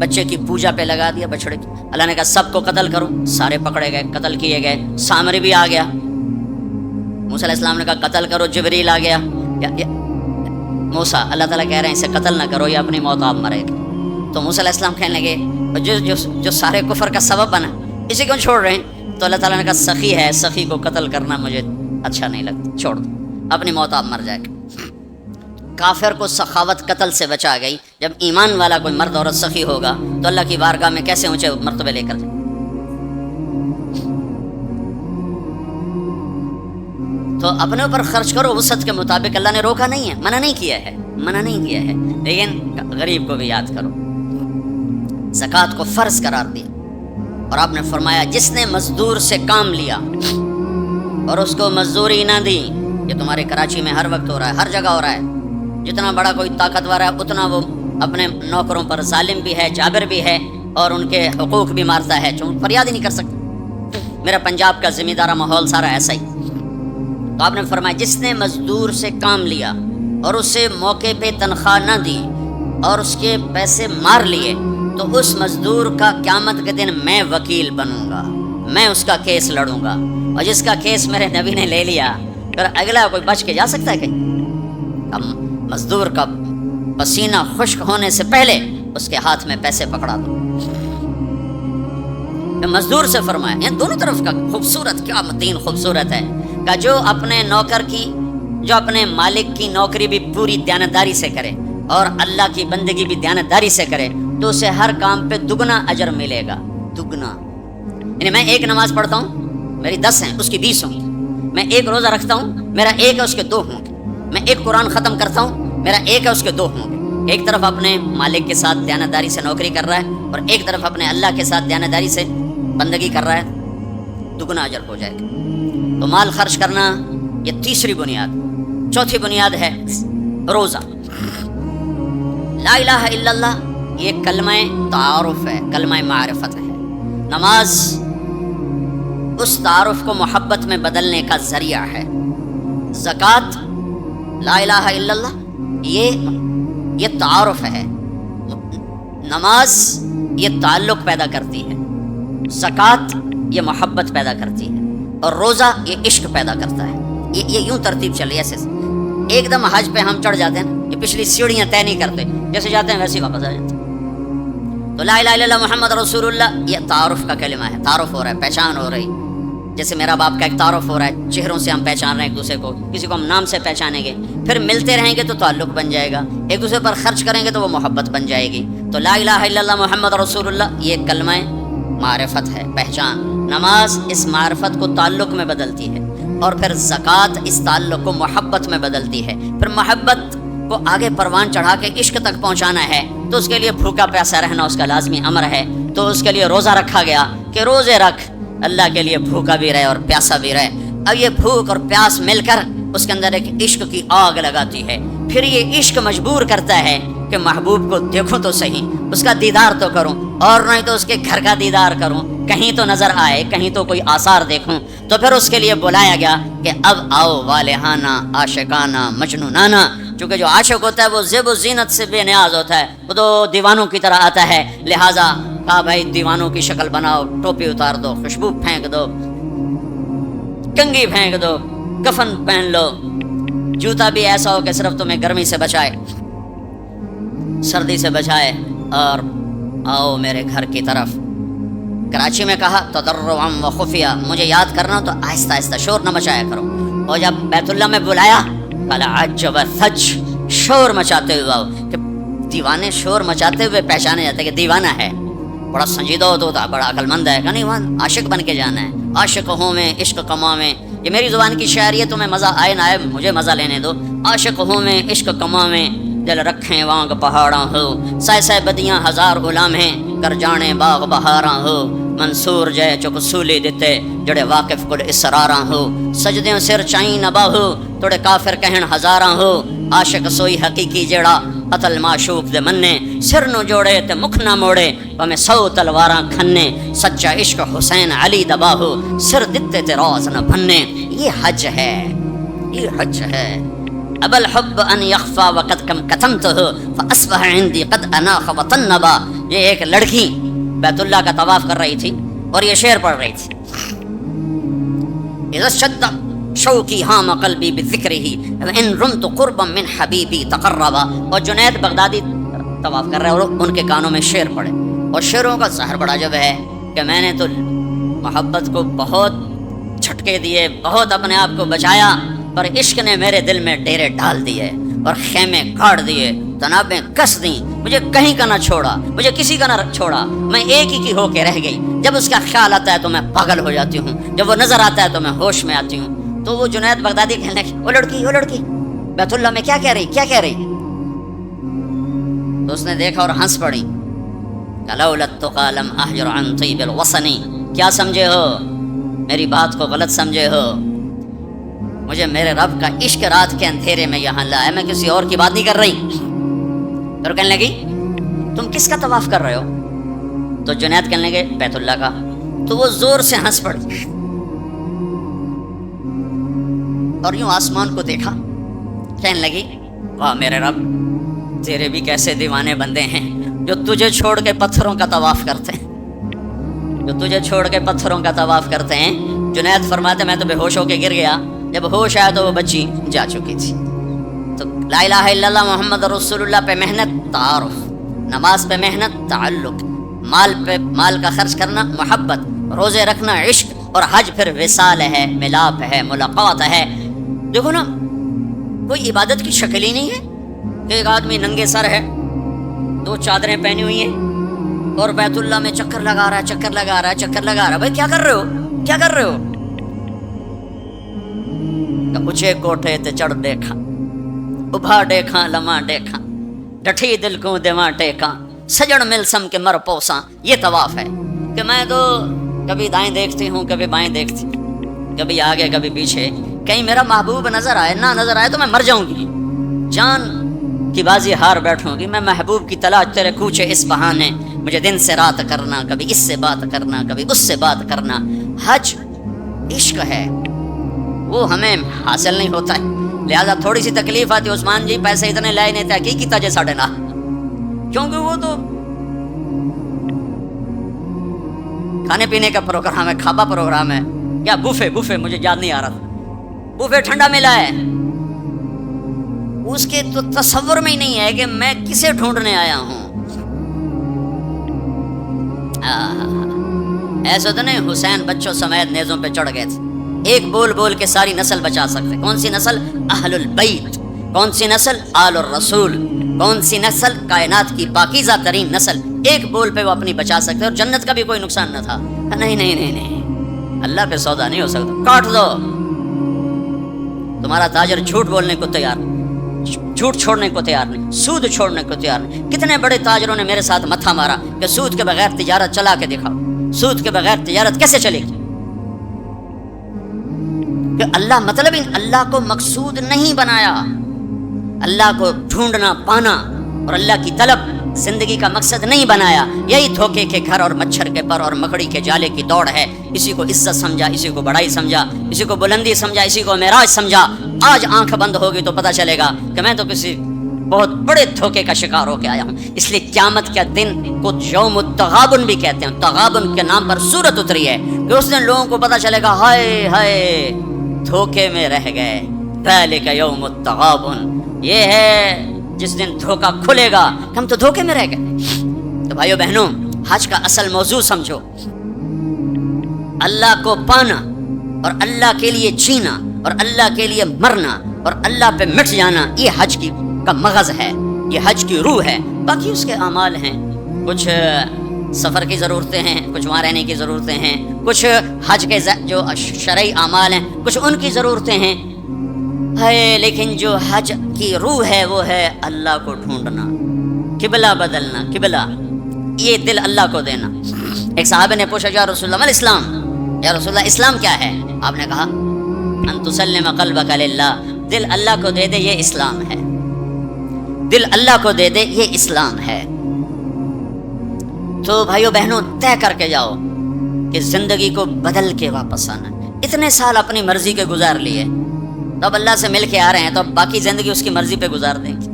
بچے کی پوجا پہ لگا دیا، بچڑے کی۔ اللہ نے کہا سب کو قتل کرو، سارے پکڑے گئے، قتل کیے گئے۔ سامری بھی آ گیا، موسیٰ علیہ السلام نے کہا قتل کرو، جبریل آ گیا، موسیٰ اللہ تعالیٰ کہہ رہے ہیں اسے قتل نہ کرو، یہ اپنی موت آپ مرے گا۔ تو موسیٰ علیہ السلام کہنے لگے جو سارے کفر کا سبب بنا، اسی کو چھوڑ رہے ہیں؟ تو اللہ تعالیٰ نے کہا سخی ہے، سخی کو قتل کرنا مجھے اچھا نہیں لگتا، چھوڑ دو، اپنی موت آپ مر جائے گا۔ کافر کو سخاوت قتل سے بچا گئی، جب ایمان والا کوئی مرد عورت سخی ہوگا تو اللہ کی بارگاہ میں کیسے اونچے مرتبے لے کر جائے۔ تو اپنے اوپر خرچ کرو وسعت کے مطابق، اللہ نے روکا نہیں ہے، منع نہیں کیا ہے، منع نہیں کیا ہے، لیکن غریب کو بھی یاد کرو۔ زکوٰۃ کو فرض قرار دیا اور آپ نے فرمایا جس نے مزدور سے کام لیا اور اس کو مزدوری نہ دی، یہ تمہارے کراچی میں ہر وقت ہو رہا ہے، ہر جگہ ہو رہا ہے، جتنا بڑا کوئی طاقتور ہے اتنا وہ اپنے نوکروں پر ظالم بھی ہے، جابر بھی ہے، اور ان کے حقوق بھی مارتا ہے، جو فریاد ہی نہیں کر سکتا۔ میرا پنجاب کا زمیندارہ ماحول سارا ایسا ہی۔ تو آپ نے فرمایا جس نے مزدور سے کام لیا اور اسے موقع پہ تنخواہ نہ دی اور اس کے پیسے مار لیے، تو اس مزدور کا قیامت کے دن میں وکیل بنوں گا، میں اس کا کیس لڑوں گا، اور جس کا کیس میرے نبی نے لے لیا پھر اگلا کوئی بچ کے جا سکتا ہے کہیں؟ اب مزدور کا پسینہ خشک ہونے سے پہلے اس کے ہاتھ میں پیسے پکڑا دو۔ مزدور سے فرمایا، یہ دونوں طرف کا خوبصورت، کیا متین خوبصورت ہے کہ جو اپنے نوکر کی، جو اپنے مالک کی نوکری بھی پوری دیانتداری سے کرے اور اللہ کی بندگی بھی دیانتداری سے کرے تو اسے ہر کام پہ دگنا اجر ملے گا، دگنا۔ یعنی میں 1 نماز پڑھتا ہوں، میری 10 ہیں، اس کی 20 ہوں گی۔ میں 1 روزہ رکھتا ہوں، میرا 1 ہے، اس کے 2 ہوں گے۔ میں 1 قرآن ختم کرتا ہوں، میرا 1 ہے، اس کے 2 ہوں گے۔ ایک طرف اپنے مالک کے ساتھ دیانتداری سے نوکری کر رہا ہے اور ایک طرف اپنے اللہ کے ساتھ دیانتداری سے بندگی کر رہا ہے، دگنا اجر ہو جائے گا۔ تو مال خرچ کرنا یہ تیسری بنیاد۔ چوتھی بنیاد ہے روزہ۔ لا الہ الا اللہ یہ کلمہ تعارف ہے، کلمہ معرفت ہے۔ نماز اس تعارف کو محبت میں بدلنے کا ذریعہ ہے۔ زکوٰۃ لا الہ الا اللہ یہ تعارف ہے، نماز یہ تعلق پیدا کرتی ہے، زکوٰۃ یہ محبت پیدا کرتی ہے، اور روزہ یہ عشق پیدا کرتا ہے۔ یہ یوں ترتیب چل رہی ہے، ایسے ایک دم حج پہ ہم چڑھ جاتے ہیں، یہ پچھلی سیڑھیاں طے نہیں کرتے، جیسے جاتے ہیں ویسے ہی واپس آ جاتے ہیں۔ تو لا الہ الا اللہ محمد رسول اللہ یہ تعارف کا کلمہ ہے، تعارف ہو رہا ہے، پہچان ہو رہی، جیسے میرا باپ کا ایک تعارف ہو رہا ہے، چہروں سے ہم پہچان رہے ہیں ایک دوسرے کو، کسی کو ہم نام سے پہچانیں گے، پھر ملتے رہیں گے تو تعلق بن جائے گا، ایک دوسرے پر خرچ کریں گے تو وہ محبت بن جائے گی۔ تو لا الہ الا اللہ محمد رسول اللہ یہ کلمہ معرفت ہے، پہچان۔ نماز اس معرفت کو تعلق میں بدلتی ہے، اور پھر زکوٰۃ اس تعلق کو محبت میں بدلتی ہے، پھر محبت کو آگے پروان چڑھا کے عشق تک پہنچانا ہے تو اس کے لیے بھوکا پیاسا رہنا اس کا لازمی امر ہے۔ تو اس کے لیے روزہ رکھا گیا کہ روزے رکھ، اللہ کے لیے بھوکا بھی رہے اور پیاسا بھی رہے۔ اب یہ بھوک اور پیاس مل کر اس کے اندر ایک عشق کی آگ لگاتی ہے، پھر یہ عشق مجبور کرتا ہے کہ محبوب کو دیکھوں تو صحیح، اس کا دیدار تو کروں، اور نہیں تو اس کے گھر کا دیدار کروں، کہیں تو نظر آئے، کہیں تو کوئی آثار دیکھوں۔ تو پھر اس کے لیے بلایا گیا کہ اب آؤ والہانہ عاشقانہ مجنونانہ، چونکہ جو عاشق ہوتا ہے وہ زیب و زینت سے بے نیاز ہوتا ہے، وہ تو دیوانوں کی طرح آتا ہے، لہٰذا کہا بھائی دیوانوں کی شکل بناؤ، ٹوپی اتار دو، خوشبو پھینک دو، کنگھی پھینک دو، کفن پہن لو، جوتا بھی ایسا ہو کہ صرف تمہیں گرمی سے بچائے، سردی سے بچائے، اور آؤ میرے گھر کی طرف۔ کراچی میں کہا تضرعا و خفیہ، مجھے یاد کرنا تو آہستہ آہستہ، شور نہ مچایا کرو۔ اور جب بیت اللہ میں بلایا قال عجب ثج، شور مچاتے ہوئے آؤ، کہ دیوانے شور مچاتے ہوئے پہچانے جاتے کہ دیوانہ ہے، بڑا سنجیدہ ہوتا ہے، بڑا عقل مند ہے، کہ نہیں وہاں عاشق بن کے جانا ہے، عاشق ہوں میں عشق کما میں۔ یہ میری زبان کی شاعری ہے، تمہیں مزہ آئے نہ آئے مجھے مزہ لینے دو۔ عاشق ہوں میں عشق کما میں، دل رکھیں وانگ پہاڑاں ہو، سائے سائے بدیاں ہزار غلام ہیں، کر جانے باغ بہاراں ہو، منصور جے چک سولی دیتے جڑے واقف کل اسراراں ہو، سجدیوں سر چائیں نبا ہو توڑے کافر کہن ہزاراں ہو، عاشق سوئی حقیقی جڑا قتل معشوق دے مننے، سر نو جوڑے تے مکھ نہ موڑے پمیں 100 تلواراں کھنے، سچا عشق حسین علی دبا ہو، سر دتے تے روز نہ بھنے۔ یہ حج ہے، یہ حج ہے۔ اب الحب ان یخفا وقد کم کتمتہ فاصبح عندی قد اناخ وطنبا۔ یہ ایک لڑکی بیت اللہ کا طواف کر رہی تھی اور یہ شعر پڑھ رہی تھی، اذا شد شوقی ہام قلبی بذکرہ ان رمت قربا من حبیبی تقربا۔ اور جنید بغدادی طواف کر رہے اور ان کے کانوں میں شعر پڑے، اور شعروں کا ظاہر بڑا جب ہے کہ میں نے تو محبت کو بہت جھٹکے دیے، بہت اپنے آپ کو بچایا، پر عشق نے میرے دل میں ڈیرے ڈال دیے اور خیمے گاڑ دیے، تنابیں کس دیں، مجھے کہیں کا نہ چھوڑا، مجھے کسی کا نہ چھوڑا، میں ایک ہی کی ہو کے رہ گئی۔ جب اس کا خیال آتا ہے تو میں پاگل ہو جاتی ہوں، جب وہ نظر آتا ہے تو میں ہوش میں آتی ہوں۔ تو وہ جنید بغدادی کہنے لگے وہ لڑکی بیت اللہ میں کیا کہہ رہی۔ تو اس نے دیکھا اور ہنس پڑی، لولا التقى لم احجر عن طيب الوطن۔ کیا سمجھے ہو، میری بات کو غلط سمجھے ہو، مجھے میرے رب کا عشق رات کے اندھیرے میں یہاں لایا، میں کسی اور کی بات نہیں کر رہی۔ تو کہنے لگی تم کس کا طواف کر رہے ہو؟ تو جنید کہنے لگے بیت اللہ کا۔ تو وہ زور سے ہنس پڑی اور یوں آسمان کو دیکھا، کہنے لگی واہ میرے رب، تیرے بھی کیسے دیوانے بندے ہیں جو تجھے چھوڑ کے پتھروں کا طواف کرتے ہیں، جو تجھے چھوڑ کے پتھروں کا طواف کرتے ہیں۔ جنید فرماتے میں تو بے ہوش ہو کے گر گیا، جب ہوش آیا تو وہ بچی جا چکی تھی۔ تو لا الہ الا اللہ محمد رسول اللہ پہ محنت تعارف، نماز پہ محنت تعلق، مال کا خرچ کرنا محبت، روزے رکھنا عشق، اور حج پھر وصال ہے، ملاپ ہے، ملاقات ہے۔ دیکھو نا، کوئی عبادت کی شکل ہی نہیں ہے کہ ایک آدمی ننگے سر ہے، 2 چادریں پہنی ہوئی ہیں اور بیت اللہ میں چکر لگا رہا ہے۔ بھائی کیا کر رہے ہو؟ اونچے کوٹھے تے چڑھ دیکھا، ابھا دیکھا لمحہ دیکھا، ڈٹھی دل کو دیواں ٹیکا، سجن مل سم کے مر پوساں۔ یہ طواف ہے کہ میں تو کبھی دائیں دیکھتی ہوں، کبھی بائیں دیکھتی، کبھی آگے کبھی پیچھے، کہیں میرا محبوب نظر آئے، نہ نظر آئے تو میں مر جاؤں گی، جان کی بازی ہار بیٹھوں گی۔ میں محبوب کی تلاش تیرے کوچے اس بہانے، مجھے دن سے رات کرنا، کبھی اس سے بات کرنا، کبھی اس سے بات کرنا۔ حج عشق ہے، وہ ہمیں حاصل نہیں ہوتا ہے، لہذا تھوڑی سی تکلیف آتی، عثمان جی پیسے اتنے لائے نہیں تھے کی کیتا جے ساڑھے نہ، کیونکہ وہ تو کھانے پینے کا پروگرام ہے، کھابا پروگرام ہے، کیا بوفے مجھے یاد نہیں آ رہا تھا، بوفے ٹھنڈا ملا ہے، اس کے تو تصور میں ہی نہیں ہے کہ میں کسے ڈھونڈنے آیا ہوں۔ ایسا تو نہیں حسین بچوں سمیت نیزوں پہ چڑھ گئے تھے، ایک بول بول کے ساری نسل بچا سکتے۔ کون سی نسل؟ اہل البیت۔ کون سی نسل؟ آل الرسول۔ کون سی نسل؟ کائنات کی پاکیزہ ترین نسل۔ ایک بول پہ وہ اپنی بچا سکتے، اور جنت کا بھی کوئی نقصان نہ تھا۔ نہیں، اللہ پہ سودا نہیں ہو سکتا، کاٹ دو۔ تمہارا تاجر جھوٹ بولنے کو تیار نہیں، جھوٹ چھوڑنے کو تیار نہیں، سود چھوڑنے کو تیار نہیں۔ کتنے بڑے تاجروں نے میرے ساتھ متھا مارا کہ سود کے بغیر تجارت چلا کے دکھاؤ، سود کے بغیر تجارت کیسے چلے گی؟ کہ اللہ مطلب اللہ کو مقصود نہیں بنایا، اللہ کو ڈھونڈنا پانا اور اللہ کی طلب زندگی کا مقصد نہیں بنایا۔ یہی دھوکے کے گھر اور مچھر کے پر اور مکڑی کے جالے کی دوڑ ہے۔ اسی کو عزت سمجھا، اسی کو بڑائی سمجھا، اسی کو بلندی سمجھا، اسی کو معراج سمجھا۔ آج آنکھ بند ہوگی تو پتہ چلے گا کہ میں تو کسی بہت بڑے دھوکے کا شکار ہو کے آیا ہوں۔ اس لیے قیامت کا دن کو یوم التغابن بھی کہتے ہیں، تغابن کے نام پر سورت اتری ہے کہ اس دن لوگوں کو پتہ چلے گا ہائے ہائے دھوکے میں رہ گئے۔ ذالک یوم التغابن، یہ ہے جس دن دھوکا کھلے گا ہم تو دھوکے میں رہ گئے۔ تو بھائیو بہنوں، حج کا اصل موضوع سمجھو، اللہ کو پانا اور اللہ کے لیے جینا اور اللہ کے لیے مرنا اور اللہ پہ مٹ جانا، یہ حج کا مغز ہے، یہ حج کی روح ہے۔ باقی اس کے اعمال ہیں، کچھ سفر کی ضرورتیں ہیں، کچھ وہاں رہنے کی ضرورتیں ہیں، کچھ حج کے جو شرعی اعمال ہیں کچھ ان کی ضرورتیں ہیں، لیکن جو حج کی روح ہے وہ ہے اللہ کو ڈھونڈنا، قبلہ بدلنا، قبلہ یہ دل اللہ کو دینا۔ ایک صحابہ نے پوچھا یا رسول اللہ الاسلام، یا رسول اللہ اسلام کیا ہے؟ آپ نے کہا ان تسلم قلبک للہ، دل اللہ کو دے دے، یہ اسلام ہے، دل اللہ کو دے دے، یہ اسلام ہے۔ تو بھائیو بہنوں طے کر کے جاؤ کہ زندگی کو بدل کے واپس آنا۔ اتنے سال اپنی مرضی کے گزار لیے، تو اب اللہ سے مل کے آ رہے ہیں، تو اب باقی زندگی اس کی مرضی پہ گزار دیں گے۔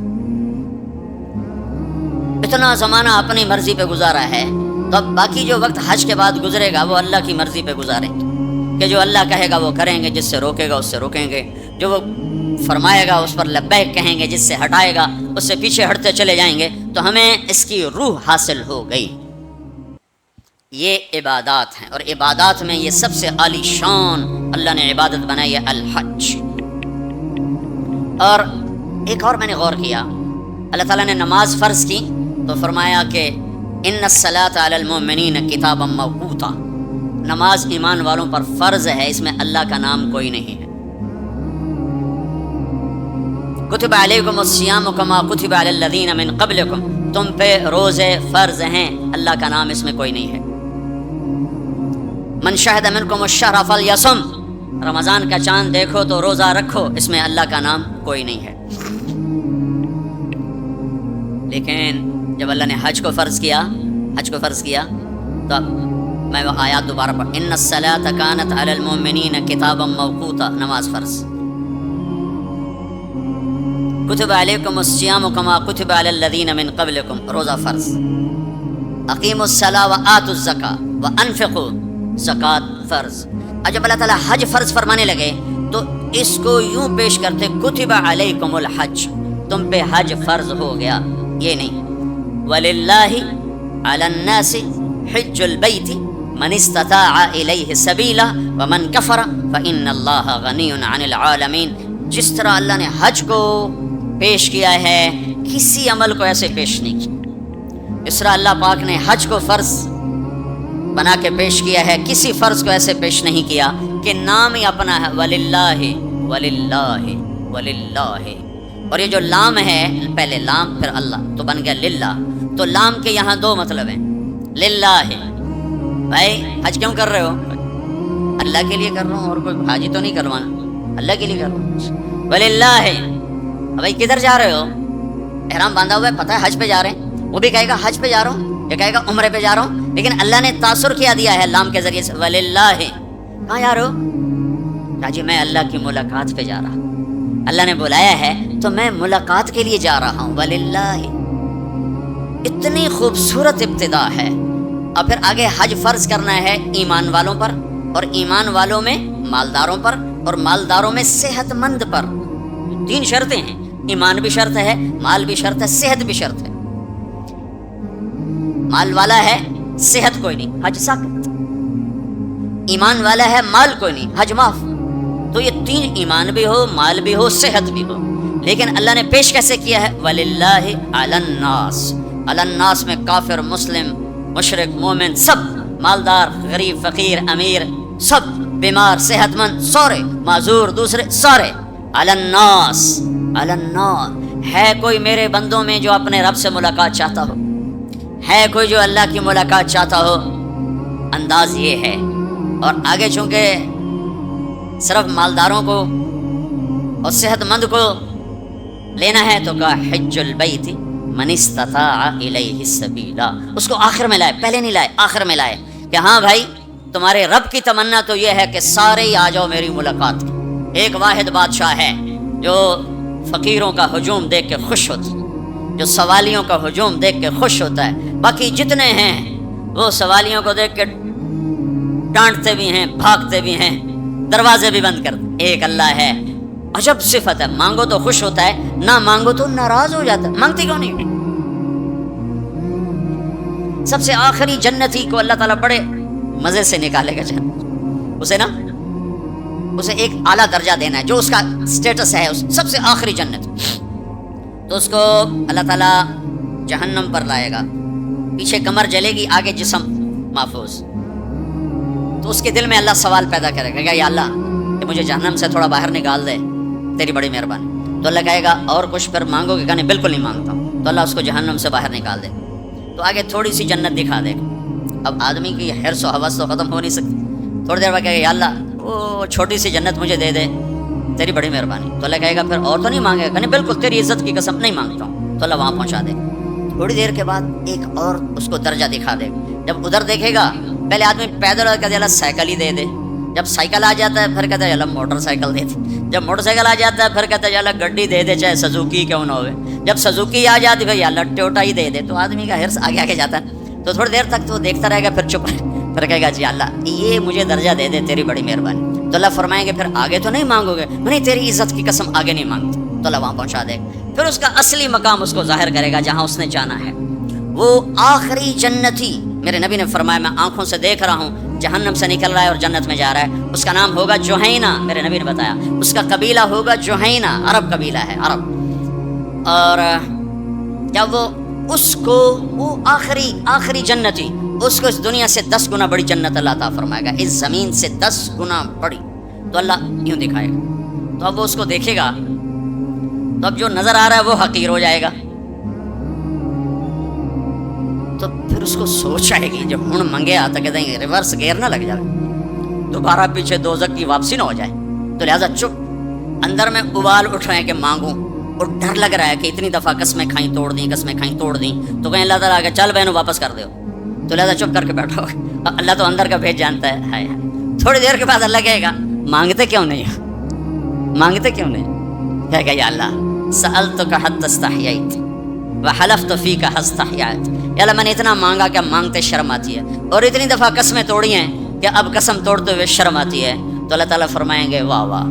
اتنا زمانہ اپنی مرضی پہ گزارا ہے، تو اب باقی جو وقت حج کے بعد گزرے گا وہ اللہ کی مرضی پہ گزاریں گے، کہ جو اللہ کہے گا وہ کریں گے، جس سے روکے گا اس سے روکیں گے، جو وہ فرمائے گا اس پر لبیک کہیں گے، جس سے ہٹائے گا اس سے پیچھے ہٹتے چلے جائیں گے۔ تو ہمیں اس کی روح حاصل ہو گئی۔ یہ عبادات ہیں، اور عبادات میں یہ سب سے عالی شان اللہ نے عبادت بنائی ہے الحج۔ اور ایک اور میں نے غور کیا، اللہ تعالیٰ نے نماز فرض کی تو فرمایا کہ ان الصلاۃ علی المؤمنین کتابا موقوتا، نماز ایمان والوں پر فرض ہے، اس میں اللہ کا نام کوئی نہیں ہے۔ کتب علیکم الصیام کما کتب علی الذین من قبلکم، تم پہ روزے فرض ہیں، اللہ کا نام اس میں کوئی نہیں ہے۔ من شہد منکم الشہر فلیصم، رمضان کا چاند دیکھو تو روزہ رکھو، اس میں اللہ کا نام کوئی نہیں ہے۔ لیکن جب اللہ نے حج کو فرض کیا تو میں وہ آیات دوبارہ پڑھ، ان الصلاۃ کانت علی المؤمنین کتابا موقوتا، نماز فرض۔ کتب علیکم الصیام کما کتب علی الذین من قبلکم، روزہ فرض۔ اقیموا الصلاۃ وآتوا الزکاۃ وانفقوا، زکوٰۃ فرض۔ اور جب اللہ تعالیٰ حج فرض فرمانے لگے تو اس کو یوں پیش کرتے کتب علیکم الحج، تم پہ حج فرض ہو گیا، یہ نہیں۔ وَلِلَّهِ عَلَى النَّاسِ حِجُّ الْبَيْتِ مَنِ اسْتَطَاعَ إِلَيْهِ سَبِيلًا وَمَنْ كَفَرَ فَإِنَّ اللَّهَ غَنِيٌّ عَنِ الْعَالَمِينَ۔ جس طرح اللہ نے حج کو پیش کیا ہے، کسی عمل کو ایسے پیش نہیں کیا۔ اس طرح اللہ پاک نے حج کو فرض بنا کے پیش کیا ہے، کسی فرض کو ایسے پیش نہیں کیا کہ نام ہی اپنا ہے، وَلِلَّهِ وَلِلَّهِ وَلِلَّهِ۔ اور یہ جو لام ہے، پہلے لام پھر اللہ تو بن گیا للہ۔ تو لام کے یہاں دو مطلب ہیں، للہ، بھائی حج کیوں کر رہے ہو؟ اللہ کے لیے کر رہا ہوں، اور کوئی حاجی تو نہیں کروانا، اللہ کے لیے کر رہا ہوں۔ وَلِلَّهِ، بھائی کدھر جا رہے ہو؟ احرام باندھا ہوا ہے، پتہ ہے حج پہ جا رہے ہیں، وہ بھی کہے گا حج پہ جا رہا ہوں، یہ کہے گا عمرے پہ جا رہا ہوں، لیکن اللہ نے تاثر کیا دیا ہے لام کے ذریعے سے، وَلِلَّهِ۔ کہاں جا رہے ہو؟ کہا جی میں اللہ کی ملاقات پہ جا رہا ہوں، اللہ نے بلایا ہے تو میں ملاقات کے لیے جا رہا ہوں. وللہ، اتنی خوبصورت ابتدا ہے. اور پھر آگے حج فرض کرنا ہے ایمان والوں پر، اور ایمان والوں میں مالداروں پر، اور مالداروں میں صحت مند پر. 3 شرطیں ہیں، ایمان بھی شرط ہے، مال بھی شرط ہے، صحت بھی شرط ہے. مال والا ہے، صحت کوئی نہیں، حج ساقط. ایمان والا ہے، مال کوئی نہیں، حج معاف. تو یہ 3، ایمان بھی ہو، مال بھی ہو، صحت بھی ہو. لیکن اللہ نے پیش کیسے کیا ہے؟ وَلِلَّهِ عَلَى النَّاسِ. عَلَى النَّاسِ میں کافر، مسلم، مشرک، مومن، سب، مالدار، غریب، فقیر، امیر، سب، بیمار، صحت مند، سارے، معذور، دوسرے، سارے. عَلَى النَّاسِ، عَلَى النَّاسِ. ہے کوئی میرے بندوں میں جو اپنے رب سے ملاقات چاہتا ہو؟ ہے کوئی جو اللہ کی ملاقات چاہتا ہو؟ انداز یہ ہے. اور آگے چونکہ صرف مالداروں کو اور صحت مند کو لینا ہے تو کہا حج البیت من استطاع الیہ السبیلا. اس کو آخر میں لائے، پہلے نہیں لائے، آخر میں لائے کہ ہاں بھائی تمہارے رب کی تمنا تو یہ ہے کہ سارے ہی آ جاؤ میری ملاقات کی. ایک واحد بادشاہ ہے جو فقیروں کا ہجوم دیکھ کے خوش ہوتا ہے، جو سوالیوں کا ہجوم دیکھ کے خوش ہوتا ہے. باقی جتنے ہیں وہ سوالیوں کو دیکھ کے ڈانٹتے بھی ہیں، بھاگتے بھی ہیں، دروازے بھی بند کرتے. ایک اللہ ہے، عجب صفت ہے، مانگو تو خوش ہوتا ہے، نہ مانگو تو ناراض ہو جاتا ہے. مانگتی کیوں نہیں؟ سب سے آخری جنتی کو اللہ تعالیٰ بڑے مزے سے نکالے گا جنت. اسے ایک اعلیٰ درجہ دینا ہے جو اس کا سٹیٹس ہے، سب سے آخری جنت. تو اس کو اللہ تعالیٰ جہنم پر لائے گا، پیچھے کمر جلے گی، آگے جسم محفوظ. تو اس کے دل میں اللہ سوال پیدا کرے گا، یا اللہ کہ مجھے جہنم سے تھوڑا باہر نکال دے، تیری بڑی مہربانی. تو اللہ کہے گا اور کچھ پھر مانگو گے؟ کہنے بالکل نہیں مانگتا ہوں. تو اللہ اس کو جہنم سے باہر نکال دے. تو آگے تھوڑی سی جنت دکھا دے. اب آدمی کی حرص و حوث تو ختم ہو نہیں سکتی. تھوڑی دیر بعد کہے گا یا اللہ وہ چھوٹی سی جنت مجھے دے دے، تیری بڑی مہربانی. تو اللہ کہے گا پھر اور تو نہیں مانگے گا؟ کہنے بالکل، تیری عزت کی قسم نہیں مانگتا ہوں. تو اللہ وہاں پہنچا دے. تھوڑی دیر کے بعد ایک اور اس کو درجہ دکھا دے. جب ادھر دیکھے گا پہلے آدمی پیدل کہتے اللہ سائیکل ہی دے دے. جب سائیکل آ جاتا ہے پھر کہتا ہے اللہ موٹر سائیکل دے دے. جب موٹر سائیکل آ جاتا ہے پھر کہتا ہے اللہ گڈی دے دے، چاہے سزوکی کیوں نہ ہوئے. جب سزوکی آ جاتی ہے اللہ ٹوٹا ہی دے دے. تو آدمی کا حرص آگے آگے جاتا ہے. تو تھوڑی دیر تک تو دیکھتا رہے گا، پھر چپ پھر کہے گا جی اللہ یہ مجھے درجہ دے دے، تیری بڑی مہربانی. تو اللہ فرمائیں گے پھر آگے تو نہیں مانگو گے؟ نہیں، تیری عزت کی قسم آگے نہیں مانگتے. تو اللہ وہاں پہنچا دے. پھر اس کا اصلی مقام اس کو ظاہر کرے گا جہاں اس نے جانا ہے. وہ آخری جنتی، میرے نبی نے فرمایا میں آنکھوں سے دیکھ رہا ہوں، جہنم سے نکل رہا ہے اور جنت میں جا رہا ہے. اس کا نام ہوگا جوہینہ. میرے نبی نے بتایا اس کا قبیلہ ہوگا جوہینہ، عرب قبیلہ ہے، عرب. اور جب وہ اس کو وہ آخری جنتی، اس کو اس دنیا سے 10 گنا بڑی جنت اللہ تعالیٰ فرمائے گا، اس زمین سے 10 گنا بڑی. تو اللہ یوں دکھائے گا. تو اب وہ اس کو دیکھے گا تو اب جو نظر آ رہا ہے وہ حقیر ہو جائے گا. تو پھر اس کو سوچ آئے گی جب ہن منگے آتا کہ دیں ریورس گیئر نہ لگ جائے، دوبارہ پیچھے دوزخ کی واپسی نہ ہو جائے. تو لہٰذا چپ، اندر میں ابال اٹھ رہے ہیں کہ مانگوں، اور ڈر لگ رہا ہے کہ اتنی دفعہ قسمیں کھائیں توڑ دیں. تو کہیں اللہ تعالیٰ کہ چل بہنوں واپس کر دو. تو لہٰذا چپ کر کے بیٹھو. اللہ تو اندر کا بھیج جانتا ہے. ہائے تھوڑی دیر کے بعد اللہ کہے گا مانگتے کیوں نہیں؟ کہے گا یا اللہ سألتک حتی استحییت وحلفت فیک حتی استحییت. یا اللہ میں نے اتنا مانگا کہ مانگتے شرم آتی ہے، اور اتنی دفعہ قسمیں توڑی ہیں کہ اب قسم توڑتے ہوئے شرم آتی ہے. تو اللہ تعالیٰ فرمائیں گے واہ واہ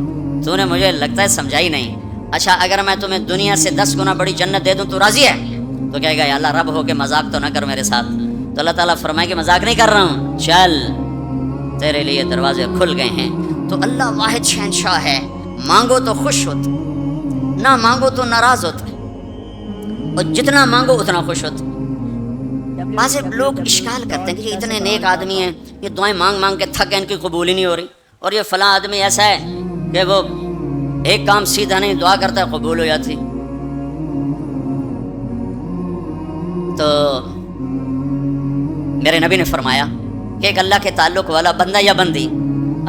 تو نے مجھے لگتا ہے سمجھائی نہیں. اچھا اگر میں تمہیں دنیا سے 10 گنا بڑی جنت دے دوں تو راضی ہے؟ تو کہے گا یا اللہ رب ہو کے مذاق تو نہ کر میرے ساتھ. تو اللہ تعالیٰ فرمائے کہ مذاق نہیں کر رہا ہوں، چل تیرے لیے دروازے کھل گئے ہیں. تو اللہ واحد شہنشاہ ہے، مانگو تو خوش ہوتا، نہ مانگو تو ناراض ہوتا، اور جتنا مانگو اتنا خوش ہوتا. بعض لوگ اشکال کرتے ہیں کہ یہ اتنے نیک آدمی ہیں، یہ دعائیں مانگ مانگ کے تھک گئے، ان کی قبول ہی نہیں ہو رہی. اور یہ فلاں آدمی ایسا ہے کہ وہ ایک کام سیدھا نہیں، دعا کرتا ہے قبول ہو جاتی. تو میرے نبی نے فرمایا کہ ایک اللہ کے تعلق والا بندہ یا بندی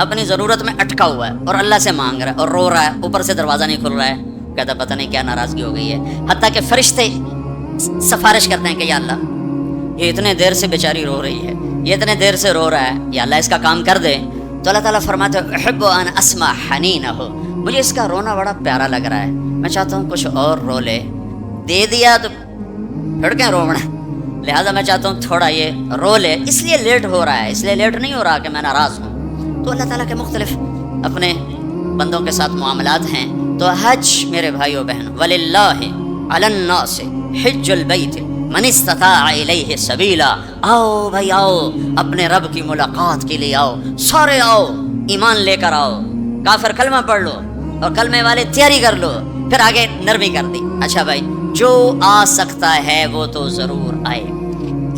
اپنی ضرورت میں اٹکا ہوا ہے اور اللہ سے مانگ رہا ہے اور رو رہا ہے، اوپر سے دروازہ نہیں کھل رہا ہے، کہتا پتہ نہیں کیا ناراضگی ہو گئی ہے. حتیٰ کہ فرشتے سفارش کرتے ہیں کہ یا اللہ یہ اتنے دیر سے بیچاری رو رہی ہے، یہ اتنے دیر سے رو رہا ہے، یا اللہ اس کا کام کر دے. تو اللہ تعالیٰ فرماتے ہیں احب ان اسمع حنینہ، مجھے اس کا رونا بڑا پیارا لگ رہا ہے، میں چاہتا ہوں کچھ اور رو لے، دے دیا تو پھر کیا رونا، لہٰذا میں چاہتا ہوں تھوڑا یہ رو لے، اس لیے لیٹ ہو رہا ہے، اس لیے لیٹ نہیں ہو رہا کہ میں ناراض ہوں۔ تو اللہ تعالیٰ کے مختلف اپنے بندوں کے ساتھ معاملات ہیں۔ تو حج میرے بھائیو بہن، وَلِلَّهِ عَلَى النَّاسِ حِجُّ الْبَيْتِ مَنِ اسْتَطَاعَ إِلَيْهِ سَبِيلًا، آؤ بھائی آؤ، اپنے رب کی ملاقات کے لیے آؤ، سارے آؤ، ایمان لے کر آؤ، کافر کلمہ پڑھ لو اور کلمے والے تیاری کر لو، پھر آگے نرمی کر دی، اچھا بھائی جو آ سکتا ہے وہ تو ضرور آئے۔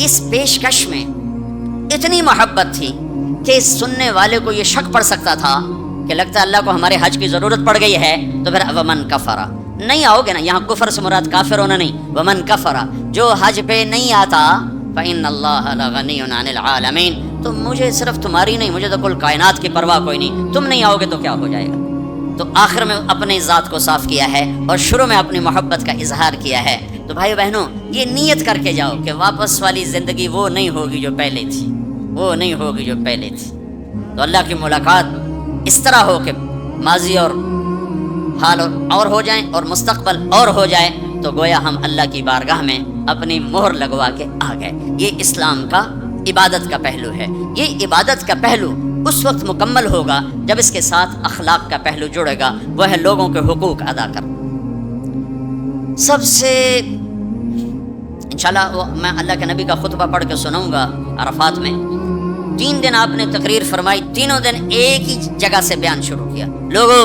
اس پیشکش میں اتنی محبت تھی کہ سننے والے کو یہ شک پڑ سکتا تھا کہ لگتا ہے اللہ کو ہمارے حج کی ضرورت پڑ گئی ہے، تو پھر ومن کفر، نہیں آؤ گے نا، یہاں کفر سے مراد کافر ہونا نہیں، ومن کفر، جو حج پہ نہیں آتا، فإن اللہ لغنی عن العالمین، تو مجھے صرف تمہاری نہیں، مجھے تو کل کائنات کی پرواہ کوئی نہیں، تم نہیں آؤ گے تو کیا ہو جائے گا۔ تو آخر میں اپنی ذات کو صاف کیا ہے اور شروع میں اپنی محبت کا اظہار کیا ہے۔ تو بھائی بہنوں یہ نیت کر کے جاؤ کہ واپس والی زندگی وہ نہیں ہوگی جو پہلے تھی، وہ نہیں ہوگی جو پہلے تھی۔ تو اللہ کی ملاقات اس طرح ہو کہ ماضی اور حال اور ہو جائیں اور مستقبل اور ہو جائے، تو گویا ہم اللہ کی بارگاہ میں اپنی مہر لگوا کے آ گئے۔ یہ اسلام کا عبادت کا پہلو ہے۔ یہ عبادت کا پہلو اس وقت مکمل ہوگا جب اس کے ساتھ اخلاق کا پہلو جڑے گا، وہ ہے لوگوں کے حقوق ادا کرنا۔ سب سے انشاءاللہ میں اللہ کے نبی کا خطبہ پڑھ کے سناؤں گا عرفات میں۔ 3 دن آپ نے تقریر فرمائی، تینوں دن ایک ہی جگہ سے بیان شروع کیا، لوگو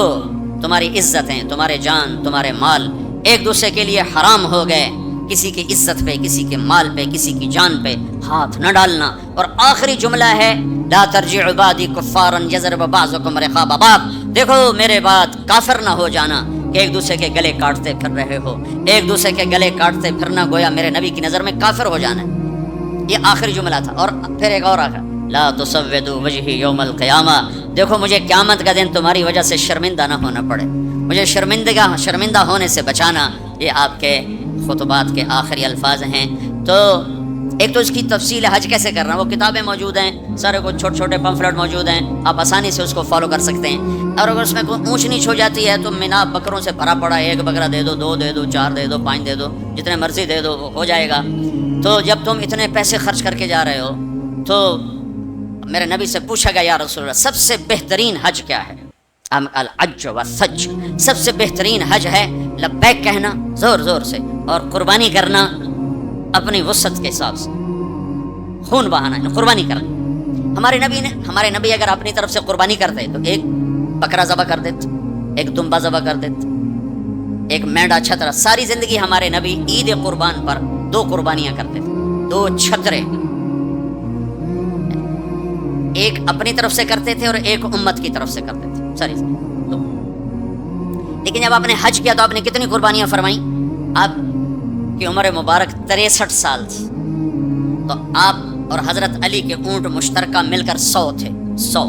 تمہاری عزتیں، تمہارے جان، تمہارے مال ایک دوسرے کے لیے حرام ہو گئے، کسی کی عزت پہ، کسی کے مال پہ، کسی کی جان پہ ہاتھ نہ ڈالنا۔ اور آخری جملہ ہے لا ترجع عبادی کفارا یضرب بعضکم رقاب بعض، دیکھو میرے بعد کافر نہ ہو جانا کہ ایک دوسرے کے گلے کاٹتے پھر رہے ہو، ایک دوسرے کے گلے کاٹتے پھرنا گویا میرے نبی کی نظر میں کافر ہو جانا ہے۔ یہ آخری جملہ تھا۔ اور پھر ایک اور آخر، لا تسودوا وجہی یوم القیامہ، دیکھو مجھے قیامت کا دن تمہاری وجہ سے شرمندہ نہ ہونا پڑے، مجھے شرمندہ ہونے سے بچانا۔ یہ آپ کے خطبات کے آخری الفاظ ہیں۔ تو ایک تو اس کی تفصیل حج کیسے کرنا، وہ کتابیں موجود ہیں، سارے کچھ چھوٹے چھوٹے پمفلٹ موجود ہیں، آپ آسانی سے اس کو فالو کر سکتے ہیں۔ اور اگر اس میں کوئی اونچ نیچ ہو جاتی ہے تو مینا بکروں سے بھرا پڑا ہے، 1 بکرا دے دو، 2 دے دو، 4 دے دو، 5 دے دو، جتنے مرضی دے دو، ہو جائے گا۔ تو جب تم اتنے پیسے خرچ کر کے جا رہے ہو تو میرے نبی سے پوچھا گیا یا رسول اللہ سب سے بہترین حج کیا ہے؟ الحج والسج، سب سے بہترین حج ہے لبیک کہنا زور زور سے اور قربانی کرنا اپنی وسعت کے حساب سے، خون بہانا، قربانی کرنا۔ ہمارے نبی اگر اپنی طرف سے قربانی کرتے تو 1 بکرا ذبح کر دیتے، 1 دمبا ذبح کر دیتے، 1 مینڈا چھترا۔ ساری زندگی ہمارے نبی عید قربان پر 2 قربانیاں کرتے تھے، 2 چھترے، 1 اپنی طرف سے کرتے تھے اور 1 امت کی طرف سے کرتے تھے، ساری تو۔ لیکن جب آپ نے حج کیا تو آپ نے کتنی قربانیاں فرمائیں؟ آپ کی عمر مبارک 63 سال تھی، تو آپ اور حضرت علی کے اونٹ مشترکہ مل کر 100 تھے، 100۔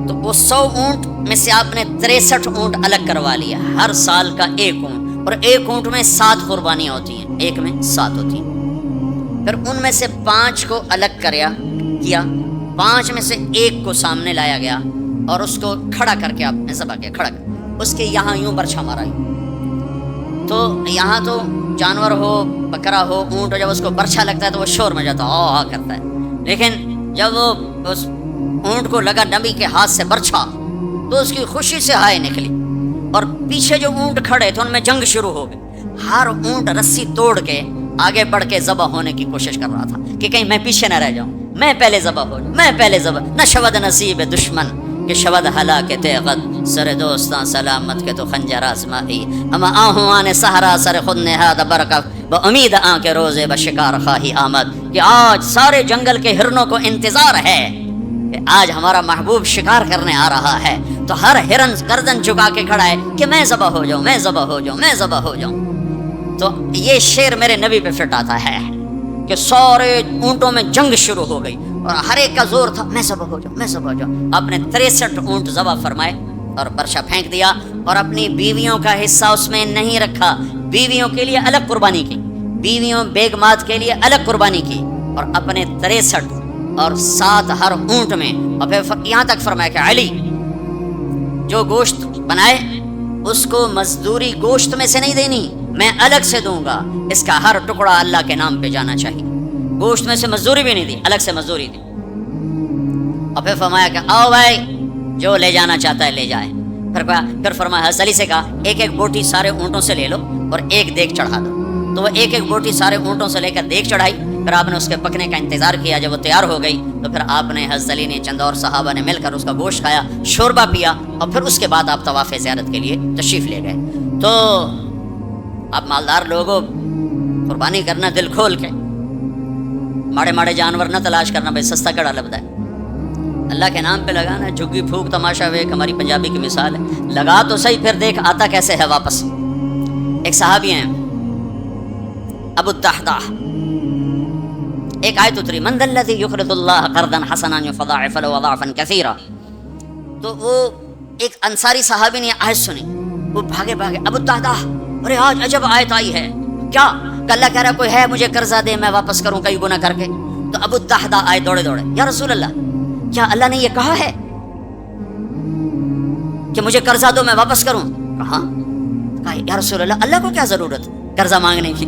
تو وہ 100 اونٹ میں سے آپ نے 63 اونٹ الگ کروا لیا، ہر سال کا 1 اونٹ، اور 1 اونٹ میں 7 قربانیاں ہوتی ہیں، 1 میں 7 ہوتی ہیں۔ پھر ان میں سے 5 کو الگ کیا، 5 میں سے 1 کو سامنے لایا گیا اور اس کو کھڑا کر کے آپ نے ذبح کیا، کھڑا کر اس کے یہاں یوں برچھا مارا۔ تو یہاں تو جانور ہو، بکرا ہو، اونٹ ہو، جب اس کو برچھا لگتا ہے تو وہ شور میں جاتا ہے، کرتا ہے۔ لیکن جب وہ اس اونٹ کو لگا نبی کے ہاتھ سے برچھا تو اس کی خوشی سے ہائے نکلی، اور پیچھے جو اونٹ کھڑے تھے ان میں جنگ شروع ہو گئی۔ ہر اونٹ رسی توڑ کے آگے بڑھ کے ذبح ہونے کی کوشش کر رہا تھا کہ کہیں میں پیچھے نہ رہ جاؤں، میں پہلے ذبح ہو جاؤں، میں پہلے ذبح۔ نہ شود نصیب دشمن کہ شود ہلاک تیغت، سر دوستاں سلامت کے تو خنجر آزمائی، اما آہوں آنے سہرا سر خود نہاد برکف با امید آن کے روزے بشکار خواہی آمد، کہ آج سارے جنگل کے ہرنوں کو انتظار ہے کہ آج ہمارا محبوب شکار کرنے آ رہا ہے، تو ہر ہرن گردن چکا کے کھڑا ہے کہ میں ذبح ہو جاؤں، میں ذبح ہو جاؤں، میں ذبح ہو جاؤں۔ تو یہ شعر میرے نبی پہ فٹ آتا ہے کہ سارے اونٹوں میں جنگ شروع ہو گئی اور ہر ایک کا زور تھا میں ذبح ہو جاؤں، میں ذبح ہو جاؤں۔ آپ نے 63 اونٹ ذبح فرمائے اور برشا پھینک دیا، اور اپنی بیویوں کا حصہ اس میں نہیں رکھا، بیویوں کے لیے الگ قربانی کی، بیویوں بیگمات کے لیے الگ قربانی کی، اور اپنے 63 اور 7 ہر اونٹ میں، اور پھر یہاں تک فرمایا کہ علی جو گوشت بنائے اس کو مزدوری گوشت میں سے نہیں دینی، میں الگ سے دوں گا، اس کا ہر ٹکڑا اللہ کے نام پہ جانا چاہیے، گوشت میں سے مزدوری بھی نہیں دی، الگ سے مزدوری دی۔ اور پھر فرمایا کہ آؤ بھائی جو لے جانا چاہتا ہے لے جائے۔ پھر فرمایا حضرت علی سے کہا ایک ایک بوٹی سارے اونٹوں سے لے لو اور ایک دیگ چڑھا دو، تو وہ ایک ایک بوٹی سارے اونٹوں سے لے کر دیگ چڑھائی، پھر آپ نے اس کے پکنے کا انتظار کیا، جب وہ تیار ہو گئی تو پھر آپ نے حضرت علی نے چند اور صحابہ نے مل کر اس کا گوشت کھایا، شوربہ پیا، اور پھر اس کے بعد آپ طواف زیارت کے لیے تشریف لے گئے۔ تو آپ مالدار لوگوں قربانی کرنا دل کھول کے، ماڑے ماڑے جانور نہ تلاش کرنا، بھائی سستا کڑا لبدا ہے، اللہ کے نام پہ لگانا، جھگی پھونک تماشا ویک ہماری پنجابی کی مثال ہے، لگا تو صحیح پھر دیکھ آتا کیسے ہے واپس۔ ایک صحابی ہیں ابو الدحداح، ایک آیت اتری من ذا الذی یقرض اللہ قرضا حسنا یضاعف له اضعافا کثیرا، تو وہ ایک انصاری صحابی نے آیت سنی، وہ بھاگے ابو الدحداح، ارے آج عجب آیت آئی ہے، کیا کہ اللہ کہہ رہا کوئی ہے مجھے قرضہ دے میں واپس کروں کئی گنا کر کے، تو ابو الدحداح آئے دوڑے یا رسول اللہ کیا اللہ نے یہ کہا ہے کہ مجھے قرضہ دو میں واپس کروں؟ کہا یا رسول اللہ اللہ کو کیا ضرورت قرضہ مانگنے کی،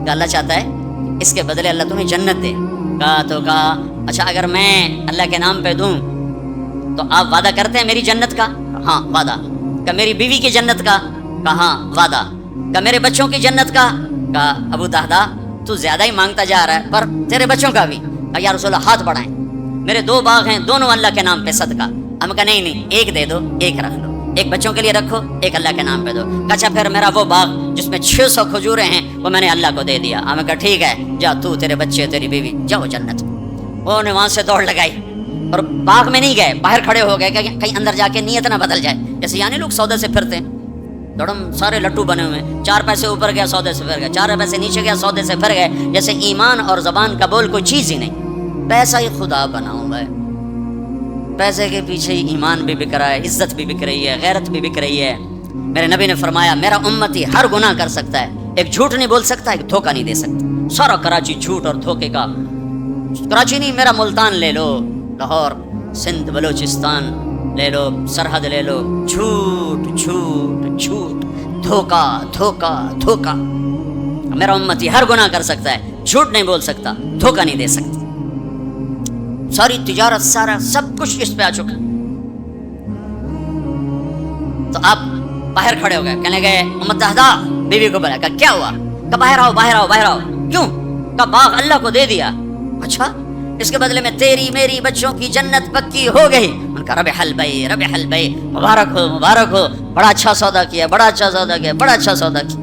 کہ اللہ چاہتا ہے اس کے بدلے اللہ تمہیں جنت دے۔ کہا اچھا اگر میں اللہ کے نام پہ دوں تو آپ وعدہ کرتے ہیں میری جنت کا؟ ہاں وعدہ۔ کہ میری بیوی کی جنت کا؟ کہاں وعدہ۔ کہ میرے بچوں کی جنت کا؟ کہا ابو دہدا تو زیادہ ہی مانگتا جا رہا ہے، پر تیرے بچوں کا بھی؟ کہا یا رسول اللہ ہاتھ بڑھائیں، میرے 2 باغ ہیں دونوں اللہ کے نام پہ صدقہ۔ ہم کہا نہیں ایک دے دو، ایک رکھ لو، ایک بچوں کے لیے رکھو، ایک اللہ کے نام پہ دو۔ اچھا پھر میرا وہ باغ جس میں 600 کھجوریں ہیں وہ میں نے اللہ کو دے دیا۔ ہم کہا ٹھیک ہے جا تو تیرے بچے تیری بیوی جاؤ جنت۔ انہوں نے وہاں سے دوڑ لگائی اور باغ میں نہیں گئے، باہر کھڑے ہو گئے کہ کہیں اندر جا کے نیت نہ بدل جائے، جیسے یعنی لوگ سودے سے پھرتے ہیں، دوڑم سارے لٹو بنے ہوئے، 4 پیسے اوپر گیا سودے سے پھر گئے، 4 پیسے نیچے گیا سودے سے پھر گئے، جیسے ایمان اور زبان کا بول کوئی چیز ہی نہیں۔ پیسہ ہی خدا بناؤں میں، پیسے کے پیچھے ہی ایمان بھی بک رہا ہے، عزت بھی بک رہی ہے، غیرت بھی بک رہی ہے۔ میرے نبی نے فرمایا میرا امتی ہر گناہ کر سکتا ہے، ایک جھوٹ نہیں بول سکتا، ایک دھوکہ نہیں دے سکتا۔ سارا کراچی جھوٹ اور دھوکے کا، کراچی نہیں میرا ملتان لے لو، لاہور، سندھ، بلوچستان لے لو، سرحد لے لو، جھوٹ جھوٹ جھوٹ، دھوکہ دھوکہ دھوکہ۔ میرا امتی ہر گناہ کر سکتا ہے، جھوٹ نہیں بول سکتا، دھوکہ نہیں دے سکتا۔ ساری تجارت سارا سب کچھ اس پہ آ چکا۔ تو آپ باہر کھڑے ہو گئے، کہنے گئے امت دہدا بیوی کو بلایا، کہا کیا ہوا؟ کہا باہر آؤ باہر آؤ باہر آؤ۔ کیوں؟ کہا باغ اللہ کو دے دیا۔ اچھا اس کے بدلے میں تیری میری بچوں کی جنت پکی ہو گئی۔ ان کا ربح البیع ربح البیع، مبارک ہو مبارک ہو، بڑا اچھا سودا کیا، بڑا اچھا سودا کیا، بڑا اچھا سودا کیا۔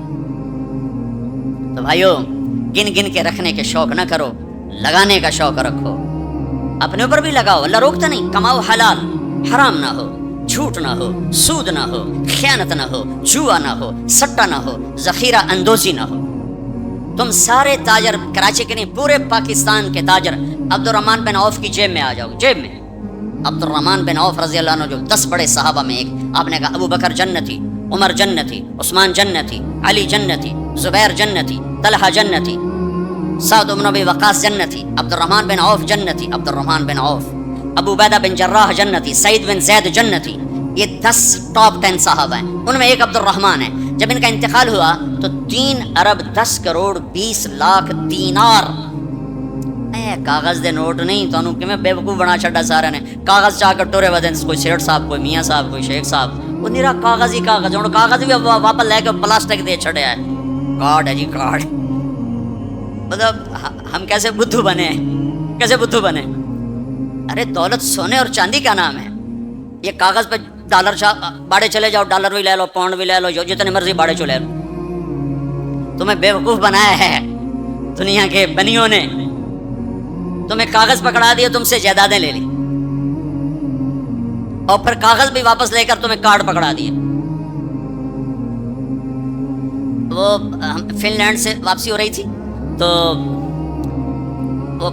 تو بھائیو گن گن کے رکھنے کے شوق نہ کرو، لگانے کا شوق رکھو، اپنے اوپر بھی لگاؤ، اللہ روکتا نہیں۔ کماؤ حلال، حرام نہ ہو، جھوٹ نہ ہو، سود نہ ہو، خیانت نہ ہو، جوا نہ ہو، سٹا نہ ہو، ذخیرہ اندوزی نہ ہو۔ تم سارے تاجر کراچی کے نہیں پورے پاکستان کے تاجر عبد الرحمن بن عوف کی جیب میں آ جاؤ، جیب میں عبد الرحمن بن عوف رضی اللہ عنہ جو 10 بڑے صحابہ میں ایک، آپ نے کہا ابو بکر جنتی، عمر جنتی، عثمان جنتی، علی جنتی، زبیر جنتی، طلحہ جنتی، سعد بن ابی وقاص جنتی، عبد الرحمن بن عوف جنتی، عبد الرحمن بن عوف، ابو عبیدہ بن جراح جنتی، سعید بن زید جنتی۔ یہ 10 ٹاپ 10 صحابہ ہیں، ان میں ایک عبد الرحمن ہے۔ جب ان کا انتقال ہوا تو 3 ارب 10 کروڑ 20 لاکھ دینار، کاغذ دے نوٹ نہیں، تو کہ میں بے وقوف بنا چھڑا سارے نے، کاغذ چاہ کر ٹورے ودن، کوئی سیٹ صاحب، کوئی میاں صاحب، کوئی شیخ صاحب، وہ نیرا کاغذ ہی کاغذ، اور کاغذ بھی واپس لے کے پلاسٹک دے چھڑے ہے، کارڈ ہے جی کارڈ۔ مطلب ہم کیسے بدھو بنے، کیسے بدھو بنے؟ ارے دولت سونے اور چاندی کا نام ہے، یہ کاغذ پہ ڈالر باڑے چلے جاؤ، ڈالر بھی لے لو، پاؤنڈ بھی لے لو، جو جتنے مرضی باڑے چلے لو۔ تمہیں بے وقوف بنایا ہے دنیا کے بنیوں نے، تمہیں کاغذ پکڑا دیے، تم سے جائیدادیں لے لی، اور پھر کاغذ بھی واپس لے کر تمہیں کارڈ پکڑا دیے۔ وہ فن لینڈ سے واپسی ہو رہی تھی تو وہ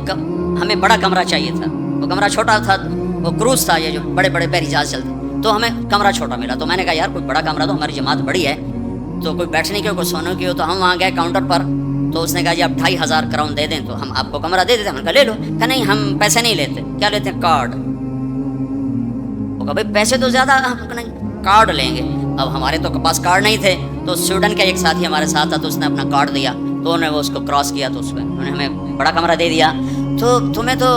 ہمیں بڑا کمرہ چاہیے تھا، وہ کمرہ چھوٹا تھا، وہ کروز تھا، یہ جو بڑے بڑے بحری جہاز چلتے، تو ہمیں کمرہ چھوٹا ملا۔ تو میں نے کہا یار کوئی بڑا کمرہ، تو ہماری جماعت بڑی ہے تو کوئی بیٹھنے کی ہو، کوئی سونے کی ہو، تو ہم وہاں گئے کاؤنٹر پر، تو اس نے کہا جی آپ 2500 کراؤن دے دیں تو ہم آپ کو کمرہ دے دیتے۔ ہم نے کہا لے لو۔ کہا نہیں ہم پیسے نہیں لیتے۔ کیا لیتے ہیں؟ کارڈ۔ وہ کہا بھائی پیسے تو زیادہ، نہیں کارڈ لیں گے. اب ہمارے تو پاس کارڈ نہیں تھے, تو سویڈن کا ایک ساتھی ہمارے ساتھ تھا, تو اس نے اپنا کارڈ دیا, تو انہوں نے وہ اس کو کراس کیا, تو اس میں انہوں نے ہمیں بڑا کمرہ دے دیا. تو تمہیں تو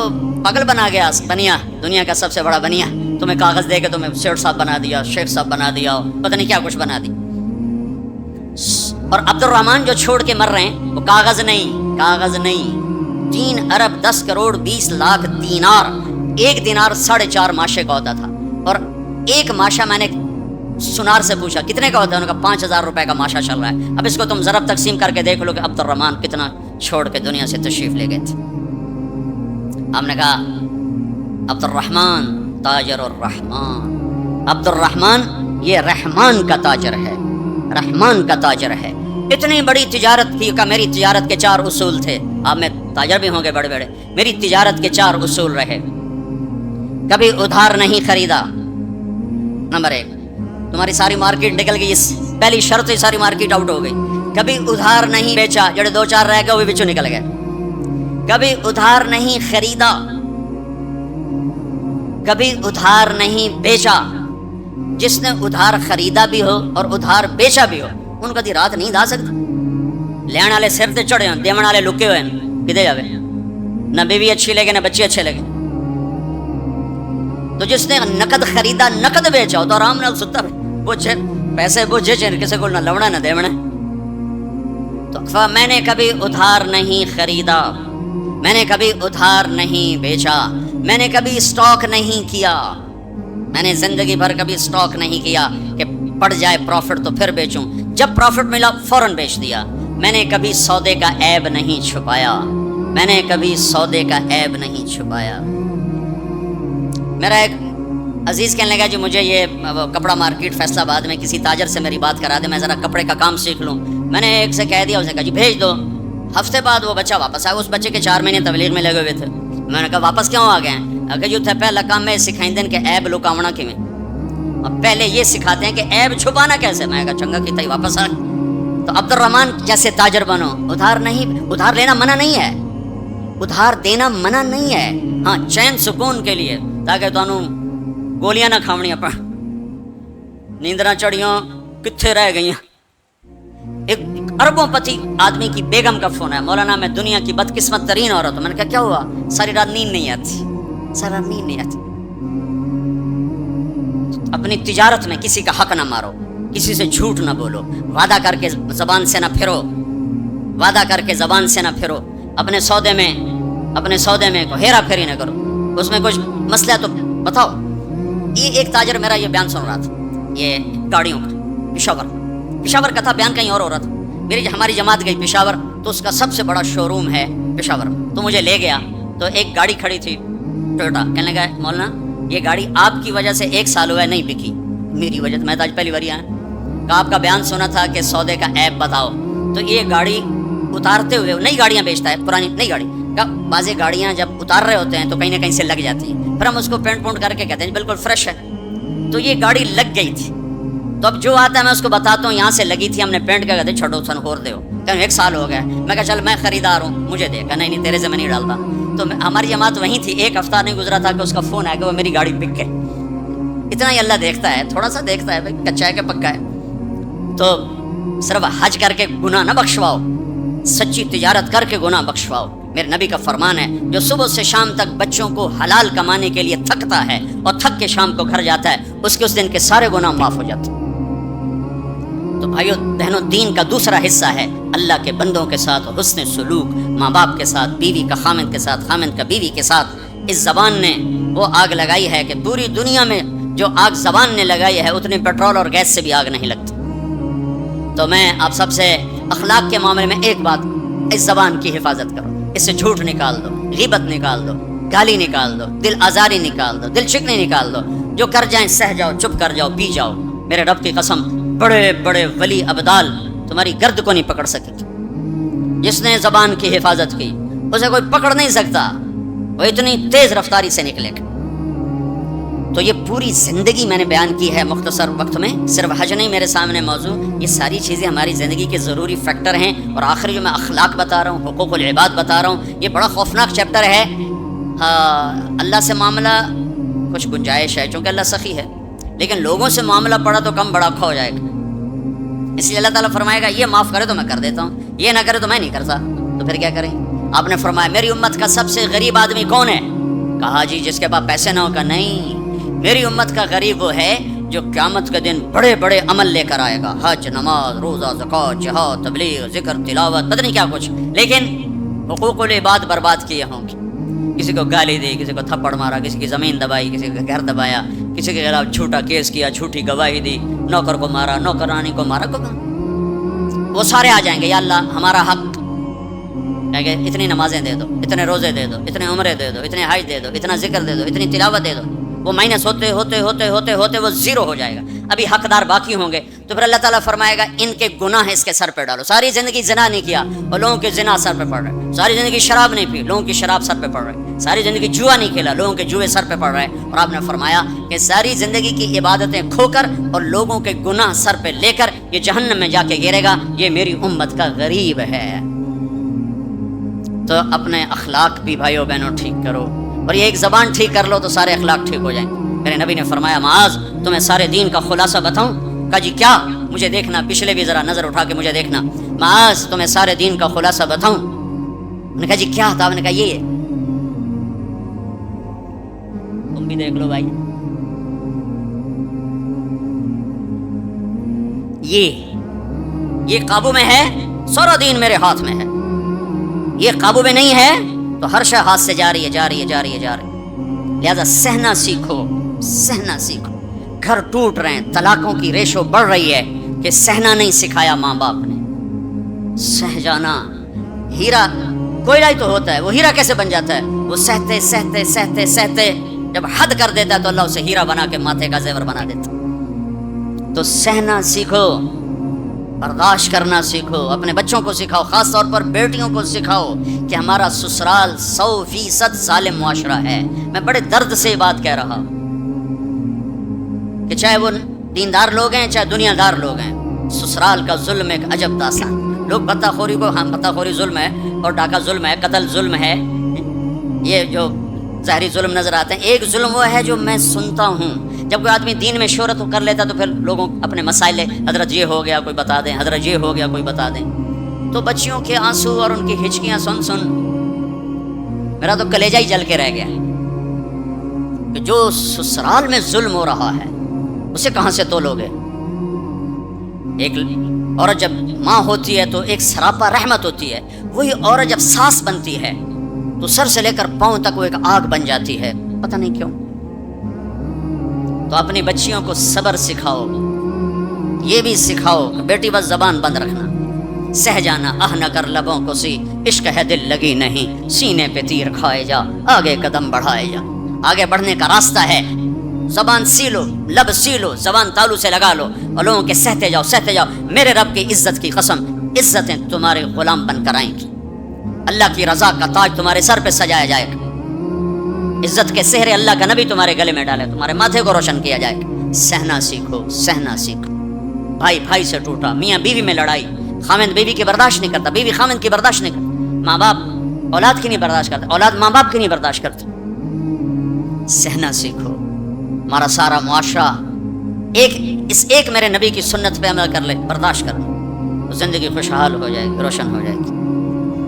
پاگل بنا گیا بنیا, دنیا کا سب سے بڑا بنیا, تمہیں کاغذ دے کے تمہیں سیٹ صاحب بنا دیا, شیخ صاحب بنا دیا, پتہ نہیں کیا کچھ بنا دی. اور عبد الرحمن جو چھوڑ کے مر رہے ہیں وہ کاغذ نہیں 3 ارب 10 کروڑ 20 لاکھ دینار. ایک دینار 4.5 ماشے کا ہوتا تھا, اور ایک ماشا میں نے سنار سے پوچھا کتنے کا ہوتا ہے, انہوں نے کہا 5,000 روپے کا ماشا چل رہا ہے. اب اس کو تم ضرب تقسیم کر کے دیکھ لو کہ عبد الرحمن کتنا چھوڑ کے دنیا سے تشریف لے گئے تھے. ہم نے کہا عبد الرحمن تاجر الرحمن, عبد الرحمن یہ رحمان کا تاجر ہے, رحمان کا تاجر ہے. اتنی بڑی تجارت کی کا میری تجارت کے 4 اصول تھے. آپ میں تاجر بھی ہوں گے بڑے بڑے, میری تجارت کے 4 اصول رہے. کبھی ادھار نہیں خریدا, نمبر 1. تمہاری ساری مارکیٹ نکل گئی, اس پہلی شرط ہی ساری مارکیٹ آؤٹ ہو گئی. کبھی ادھار نہیں بیچا, جڑے 2-4 رہ گئے وہ بھی بچوں نکل گئے. کبھی ادھار نہیں خریدا, کبھی ادھار نہیں بیچا. جس نے ادھار خریدا بھی ہو اور ادھار بیچا بھی ہو, ان کا دی رات نہیں دا سکتا. لین والے سر تے چڑھے ہوں, دیون والے لکے ہوئے ہیں, کدے جاوے. نہ بیوی اچھی لگے نہ بچے اچھے لگے. تو جس نے نقد خریدا نقد بیچا تو آرام نال ستا بوجھے پیسے بوجھے چین کسی کو نہ لونا نہ دیونا. تو میں نے کبھی ادھار نہیں خریدا, میں نے کبھی ادھار نہیں بیچا, میں نے کبھی اسٹاک نہیں کیا. میں نے زندگی بھر کبھی اسٹاک نہیں کیا کہ پڑ جائے پروفٹ تو پھر بیچوں, جب پروفٹ ملا فوراً بیچ دیا. میں نے کبھی سودے کا عیب نہیں چھپایا, میں نے کبھی سودے کا عیب نہیں چھپایا. میرا ایک عزیز کہنے لگا جی مجھے یہ کپڑا مارکیٹ فیصل آباد میں کسی تاجر سے میری بات کرا دے, میں ذرا کپڑے کا کام سیکھ لوں. میں نے ایک سے کہہ دیا, اس نے کہا جی بھیج دو. ہفتے بعد وہ بچہ واپس آیا. اس بچے کے 4 مہینے تبلیغ میں لگے ہوئے تھے. میں نے کہا واپس کیوں آ گئے ہیں؟ اگر جو تھے پہلا کام میں سکھائیں دیں کہ عیب لکاونا کیویں, اب پہلے یہ سکھاتے ہیں کہ عیب چھپانا کیسے. میں کہا چنگا کیتا ہی واپس آ. تو عبد الرحمن جیسے تاجر بنو. ادھار لینا منع نہیں ہے, ادھار دینا منع نہیں ہے, ہاں چین سکون کے لیے, تاکہ تانوں گولیاں نہ کھاونیاں پڑ, نیندراں چڑیاں کتھے رہ گئیاں. ایک اربوں پتی آدمی کی بیگم کا فون ہے, مولانا میں دنیا کی بدقسمت ترین عورت ہوں. میں نے کہا کیا ہوا؟ ساری رات نیند نہیں آتی, ساری رات نیند نہیں آتی. اپنی تجارت میں کسی کا حق نہ مارو, کسی سے جھوٹ نہ بولو, وعدہ کر کے زبان سے نہ پھرو, وعدہ کر کے زبان سے نہ پھرو. اپنے سودے میں کو ہیرا پھیری نہ کرو. اس میں کچھ مسئلہ تو بتاؤ. یہ ایک تاجر میرا یہ بیان سن رہا تھا, یہ گاڑیوں کا, پشاور کا تھا, بیان کہیں اور ہو رہا تھا. ہماری جماعت گئی پشاور, تو اس کا سب سے بڑا شو روم ہے پشاور. تو مجھے لے گیا, تو ایک گاڑی کھڑی تھی ٹویوٹا. کہنے لگا مولانا یہ گاڑی آپ کی وجہ سے 1 سال ہوا ہے نہیں بکی, میری وجہ سے. میں تو آج پہلی بار آیا. کہا آپ کا بیان سنا تھا کہ سودے کا عیب بتاؤ. تو یہ گاڑی اتارتے ہوئے, نئی گاڑیاں بیچتا ہے, پرانی نئی گاڑی کا. بعض گاڑیاں جب اتار رہے ہوتے ہیں تو کہیں نہ کہیں سے لگ جاتی ہیں, پھر ہم اس کو پینٹ پونٹ کر کے کہتے ہیں بالکل فریش ہے. تو یہ گاڑی لگ گئی تھی. تو اب جو آتا ہے میں اس کو بتاتا ہوں یہاں سے لگی تھی, ہم نے پینٹ کر کہتے چھوڑو سن ہور دے ہو. کہ 1 سال ہو گیا. میں کہا چل میں خریدار ہوں, مجھے دے. کہ نہیں تیرے سے میں نہیں ڈالتا. تو ہماری جماعت وہیں تھی. 1 ہفتہ نہیں گزرا تھا کہ اس کا فون آیا کہ وہ میری گاڑی بک گئی. اتنا ہی اللہ دیکھتا ہے, تھوڑا سا دیکھتا ہے, کچا ہے کہ پکا ہے. تو صرف حج کر کے گناہ نہ بخشواؤ, سچی تجارت کر کے گناہ بخشواؤ. میرے نبی کا فرمان ہے, جو صبح سے شام تک بچوں کو حلال کمانے کے لیے تھکتا ہے اور تھک کے شام کو گھر جاتا ہے, اس کے اس دن کے سارے گناہ معاف ہو جاتے ہیں. تو بھائیو بہنوں, دین کا دوسرا حصہ ہے اللہ کے بندوں کے ساتھ حسن سلوک, ماں باپ کے ساتھ, بیوی کا خامند کے ساتھ, خامند کا بیوی کے ساتھ. اس زبان نے وہ آگ لگائی ہے کہ پوری دنیا میں جو آگ زبان نے لگائی ہے اتنے پیٹرول اور گیس سے بھی آگ نہیں لگتی. تو میں آپ سب سے اخلاق کے معاملے میں ایک بات, اس زبان کی حفاظت کرو. اس سے جھوٹ نکال دو, غیبت نکال دو, گالی نکال دو, دل آزاری نکال دو, دل شکنی نکال دو. جو کر جائیں سہ جاؤ, چپ کر جاؤ, پی جاؤ. میرے رب کی قسم, بڑے بڑے ولی ابدال تمہاری گرد کو نہیں پکڑ سکے. جس نے زبان کی حفاظت کی اسے کوئی پکڑ نہیں سکتا, وہ اتنی تیز رفتاری سے نکلے گا. تو یہ پوری زندگی میں نے بیان کی ہے مختصر وقت میں. صرف حج نہیں میرے سامنے موضوع, یہ ساری چیزیں ہماری زندگی کے ضروری فیکٹر ہیں. اور آخری جو میں اخلاق بتا رہا ہوں, حقوق العباد بتا رہا ہوں, یہ بڑا خوفناک چیپٹر ہے. اللہ سے معاملہ کچھ گنجائش ہے چونکہ اللہ سخی ہے, لیکن لوگوں سے معاملہ پڑا تو کم بڑا کھو جائے گا. اس لیے اللہ تعالیٰ فرمائے گا یہ معاف کرے تو میں کر دیتا ہوں, یہ نہ کرے تو میں نہیں کرتا. تو پھر کیا کریں؟ آپ نے فرمایا میری امت کا سب سے غریب آدمی کون ہے؟ کہا جی جس کے پاس پیسے نہ ہو. کا نہیں, میری امت کا غریب وہ ہے جو قیامت کے دن بڑے بڑے عمل لے کر آئے گا, حج, نماز, روزہ, زکوٰۃ, جہاد, تبلیغ, ذکر, تلاوت, پتہ نہیں کیا کچھ, لیکن حقوق العباد برباد کیے ہوں گے. کسی کو گالی دی, کسی کو تھپڑ مارا, کسی کی زمین دبائی, کسی کا گھر دبایا, کسی کے خلاف جھوٹا کیس کیا, جھوٹی گواہی دی, نوکر کو مارا, نوکرانی کو مارا. وہ سارے آ جائیں گے, یا اللہ ہمارا حق, کہ اتنی نمازیں دے دو, اتنے روزے دے دو, اتنے عمرے دے دو, اتنے حج دے دو, اتنا ذکر دے دو, اتنی تلاوت دے دو. وہ مائنس ہوتے ہوتے ہوتے ہوتے ہوتے وہ زیرو ہو جائے گا. ابھی حقدار باقی ہوں گے. تو پھر اللہ تعالیٰ فرمائے گا ان کے گناہ اس کے سر پہ ڈالو. ساری زندگی زنا نہیں کیا اور لوگوں کے زنا سر پہ پڑ رہے, ساری زندگی شراب نہیں پی, لوگوں کی شراب سر پہ پڑ رہے, ساری زندگی جوا نہیں کھیلا, لوگوں کے جوئے سر پہ پڑ رہے. اور آپ نے فرمایا کہ ساری زندگی کی عبادتیں کھو کر اور لوگوں کے گناہ سر پہ لے کر یہ جہنم میں جا کے گرے گا. یہ میری امت کا غریب ہے. تو اپنے اخلاق بھی بھائیو بہنوں ٹھیک کرو, اور یہ ایک زبان ٹھیک کر لو تو سارے اخلاق ٹھیک ہو جائیں. میرے نبی نے فرمایا معاذ تمہیں سارے دین کا خلاصہ بتاؤں؟ کہا جی کیا؟ مجھے دیکھنا, پچھلے بھی ذرا نظر اٹھا کے مجھے دیکھنا. معاذ تمہیں سارے دین کا خلاصہ بتاؤں؟ انہوں نے کہا جی کیا تھا؟ آپ نے کہا یہ ہے. تم بھی دیکھ لو بھائی, یہ قابو میں ہے, سارا دین میرے ہاتھ میں ہے. یہ قابو میں نہیں ہے تو ہر شے ہاتھ سے جا رہی ہے, جا رہی ہے, جا رہی ہے, جا رہی ہے. لہذا سہنا سیکھو, سہنا سیکھو. گھر ٹوٹ رہے ہیں, طلاقوں کی ریشو بڑھ رہی ہے کہ سہنا نہیں سکھایا ماں باپ نے. سہ جانا, ہیرا کوئلہ ہی تو ہوتا ہے, وہ ہیرا کیسے بن جاتا ہے؟ وہ سہتے سہتے سہتے سہتے جب حد کر دیتا ہے تو اللہ اسے ہیرا بنا کے ماتھے کا زیور بنا دیتا. تو سہنا سیکھو, برداشت کرنا سیکھو. اپنے بچوں کو سکھاؤ, خاص طور پر بیٹیوں کو سکھاؤ کہ ہمارا سسرال 100% ظالم معاشرہ ہے. میں بڑے درد سے بات کہہ رہا ہوں کہ چاہے وہ دیندار لوگ ہیں چاہے دنیا دار لوگ ہیں, سسرال کا ظلم ایک عجب داستان. لوگ پتہ خوری کو, ہاں پتہ خوری ظلم ہے, اور ڈاکہ ظلم ہے, قتل ظلم ہے, یہ جو ظاہری ظلم نظر آتے ہیں. ایک ظلم وہ ہے جو میں سنتا ہوں, جب کوئی آدمی دین میں شہرت کر لیتا تو پھر لوگوں اپنے مسائل, حضرت یہ ہو گیا کوئی بتا دیں, حضرت یہ ہو گیا کوئی بتا دیں. تو بچیوں کے آنسو اور ان کی ہچکیاں سن سن میرا تو کلیجہ ہی جل کے رہ گیا کہ جو سسرال میں ظلم ہو رہا ہے اسے کہاں سے تولو گے. ایک عورت جب ماں ہوتی ہے تو ایک سراپا رحمت ہوتی ہے, وہی عورت جب ساس بنتی ہے تو سر سے لے کر پاؤں تک وہ ایک آگ بن جاتی ہے, پتہ نہیں کیوں. تو اپنی بچیوں کو صبر سکھاؤ, یہ بھی سکھاؤ کہ بیٹی بس زبان بند رکھنا, سہ جانا, نہ کر لبوں کو سی, عشق ہے دل لگی نہیں, سینے پہ تیر کھائے جا, آگے قدم بڑھائے جا. آگے بڑھنے کا راستہ ہے, زبان سی لو, لب سی لو, زبان تالو سے لگا لو اور لوگوں کے سہتے جاؤ, سہتے جاؤ. میرے رب کی عزت کی قسم, عزتیں تمہارے غلام بن کر آئیں گی. اللہ کی رضا کا تاج تمہارے سر پہ سجایا جائے گا. عزت کے سہرے اللہ کا نبی تمہارے گلے میں ڈالے, تمہارے ماتھے کو روشن کیا جائے گا. سہنا سیکھو, سہنا سیکھو. بھائی بھائی سے ٹوٹا, میاں بیوی میں لڑائی, خامند بیوی کی برداشت نہیں کرتا, بیوی خامند کی برداشت نہیں کرتا, ماں باپ اولاد کی نہیں برداشت کرتا, اولاد ماں باپ کی نہیں برداشت کرتا. سہنا سیکھو. ہمارا سارا معاشرہ اس ایک میرے نبی کی سنت پہ عمل کر لے, برداشت کر لے, زندگی خوشحال ہو جائے گی, روشن ہو جائے گی.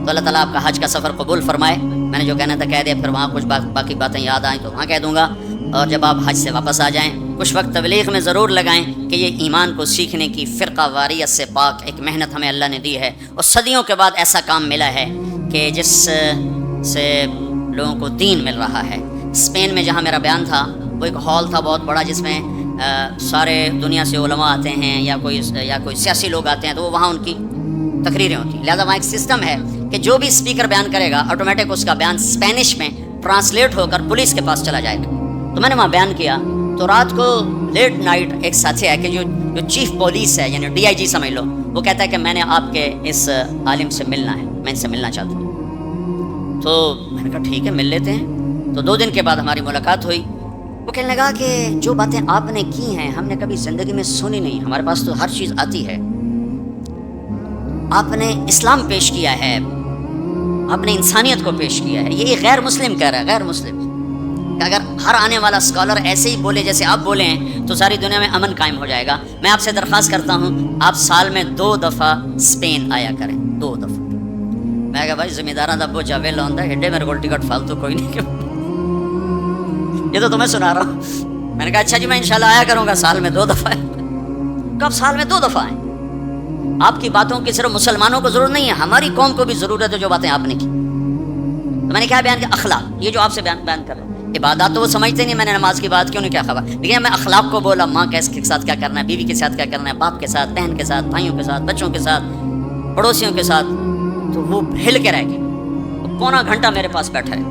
تو اللہ تعالیٰ آپ کا حج کا سفر قبول فرمائے. میں نے جو کہنا تھا کہہ دیا, پھر وہاں کچھ باقی باتیں یاد آئیں تو وہاں کہہ دوں گا. اور جب آپ حج سے واپس آ جائیں کچھ وقت تبلیغ میں ضرور لگائیں کہ یہ ایمان کو سیکھنے کی فرقہ واریت سے پاک ایک محنت ہمیں اللہ نے دی ہے, اور صدیوں کے بعد ایسا کام ملا ہے کہ جس سے لوگوں کو دین مل رہا ہے. اسپین میں جہاں میرا بیان تھا وہ ایک ہال تھا بہت بڑا, جس میں سارے دنیا سے علماء آتے ہیں یا کوئی سیاسی لوگ آتے ہیں, تو وہ وہاں ان کی تقریریں ہوتی ہیں. لہٰذا وہاں ایک سسٹم ہے کہ جو بھی اسپیکر بیان کرے گا آٹومیٹک اس کا بیان اسپینش میں ٹرانسلیٹ ہو کر پولیس کے پاس چلا جائے گا. تو میں نے وہاں بیان کیا, تو رات کو لیٹ نائٹ ایک ساتھی ہے کہ جو چیف پولیس ہے, یعنی DIG سمجھ لو, وہ کہتا ہے کہ میں نے آپ کے اس عالم سے ملنا ہے, میں ان سے ملنا چاہتا ہوں. تو میں نے کہا ٹھیک ہے مل لیتے ہیں. تو 2 دن کے بعد ہماری ملاقات ہوئی. وہ کہنے لگا کہ جو باتیں آپ نے کی ہیں ہم نے کبھی زندگی میں سنی نہیں, ہمارے پاس تو ہر چیز آتی ہے. آپ نے اسلام پیش کیا ہے, آپ نے انسانیت کو پیش کیا ہے. یہ غیر مسلم کہہ رہا ہے, غیر مسلم کہ اگر ہر آنے والا اسکالر ایسے ہی بولے جیسے آپ بولے ہیں تو ساری دنیا میں امن قائم ہو جائے گا. میں آپ سے درخواست کرتا ہوں آپ سال میں 2 دفعہ اسپین آیا کریں, 2 دفعہ. میں کہا بھائی ذمہ داراں دا بوجھا ویلا ہوندا ہے, ایڈے میرے کو ٹکٹ فالتو کوئی نہیں, یہ تو تمہیں سنا رہا ہوں. میں نے کہا اچھا جی میں انشاءاللہ آیا کروں گا سال میں 2 دفعہ. کب سال میں 2 دفعہ آئیں؟ آپ کی باتوں کی صرف مسلمانوں کو ضرورت نہیں ہے, ہماری قوم کو بھی ضرورت ہے جو باتیں آپ نے کی. تو میں نے کیا بیان کیا؟ اخلاق, یہ جو آپ سے بیان کر رہا ہوں. عبادات تو وہ سمجھتے نہیں, میں نے نماز کی بات کیوں نہیں کیا خبر, لیکن میں اخلاق کو بولا, ماں کے ساتھ کیا کرنا ہے, بیوی کے ساتھ کیا کرنا ہے, باپ کے ساتھ, بہن کے ساتھ, بھائیوں کے ساتھ, بچوں کے ساتھ, پڑوسیوں کے ساتھ, تو وہ ہل کے رہ گئے. پونا گھنٹہ میرے پاس بیٹھا ہے.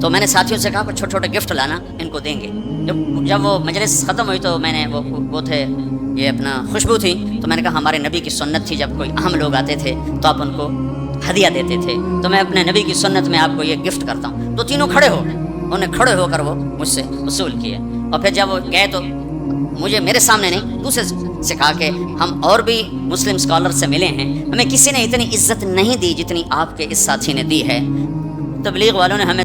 تو میں نے ساتھیوں سے کہا کہ چھوٹے چھوٹے گفٹ لانا, ان کو دیں گے. جب وہ مجلس ختم ہوئی تو میں نے وہ تھے یہ اپنا خوشبو تھی, تو میں نے کہا ہمارے نبی کی سنت تھی جب کوئی اہم لوگ آتے تھے تو آپ ان کو ہدیہ دیتے تھے, تو میں اپنے نبی کی سنت میں آپ کو یہ گفٹ کرتا ہوں. تو تینوں کھڑے ہو گئے, انہیں کھڑے ہو کر وہ مجھ سے وصول کیے. اور پھر جب وہ گئے تو مجھے میرے سامنے نہیں دوسرے سے کہا کہ ہم اور بھی مسلم اسکالر سے ملے ہیں, ہمیں کسی نے اتنی عزت نہیں دی جتنی آپ کے اس ساتھی نے دی ہے. تبلیغ والوں نے ہمیں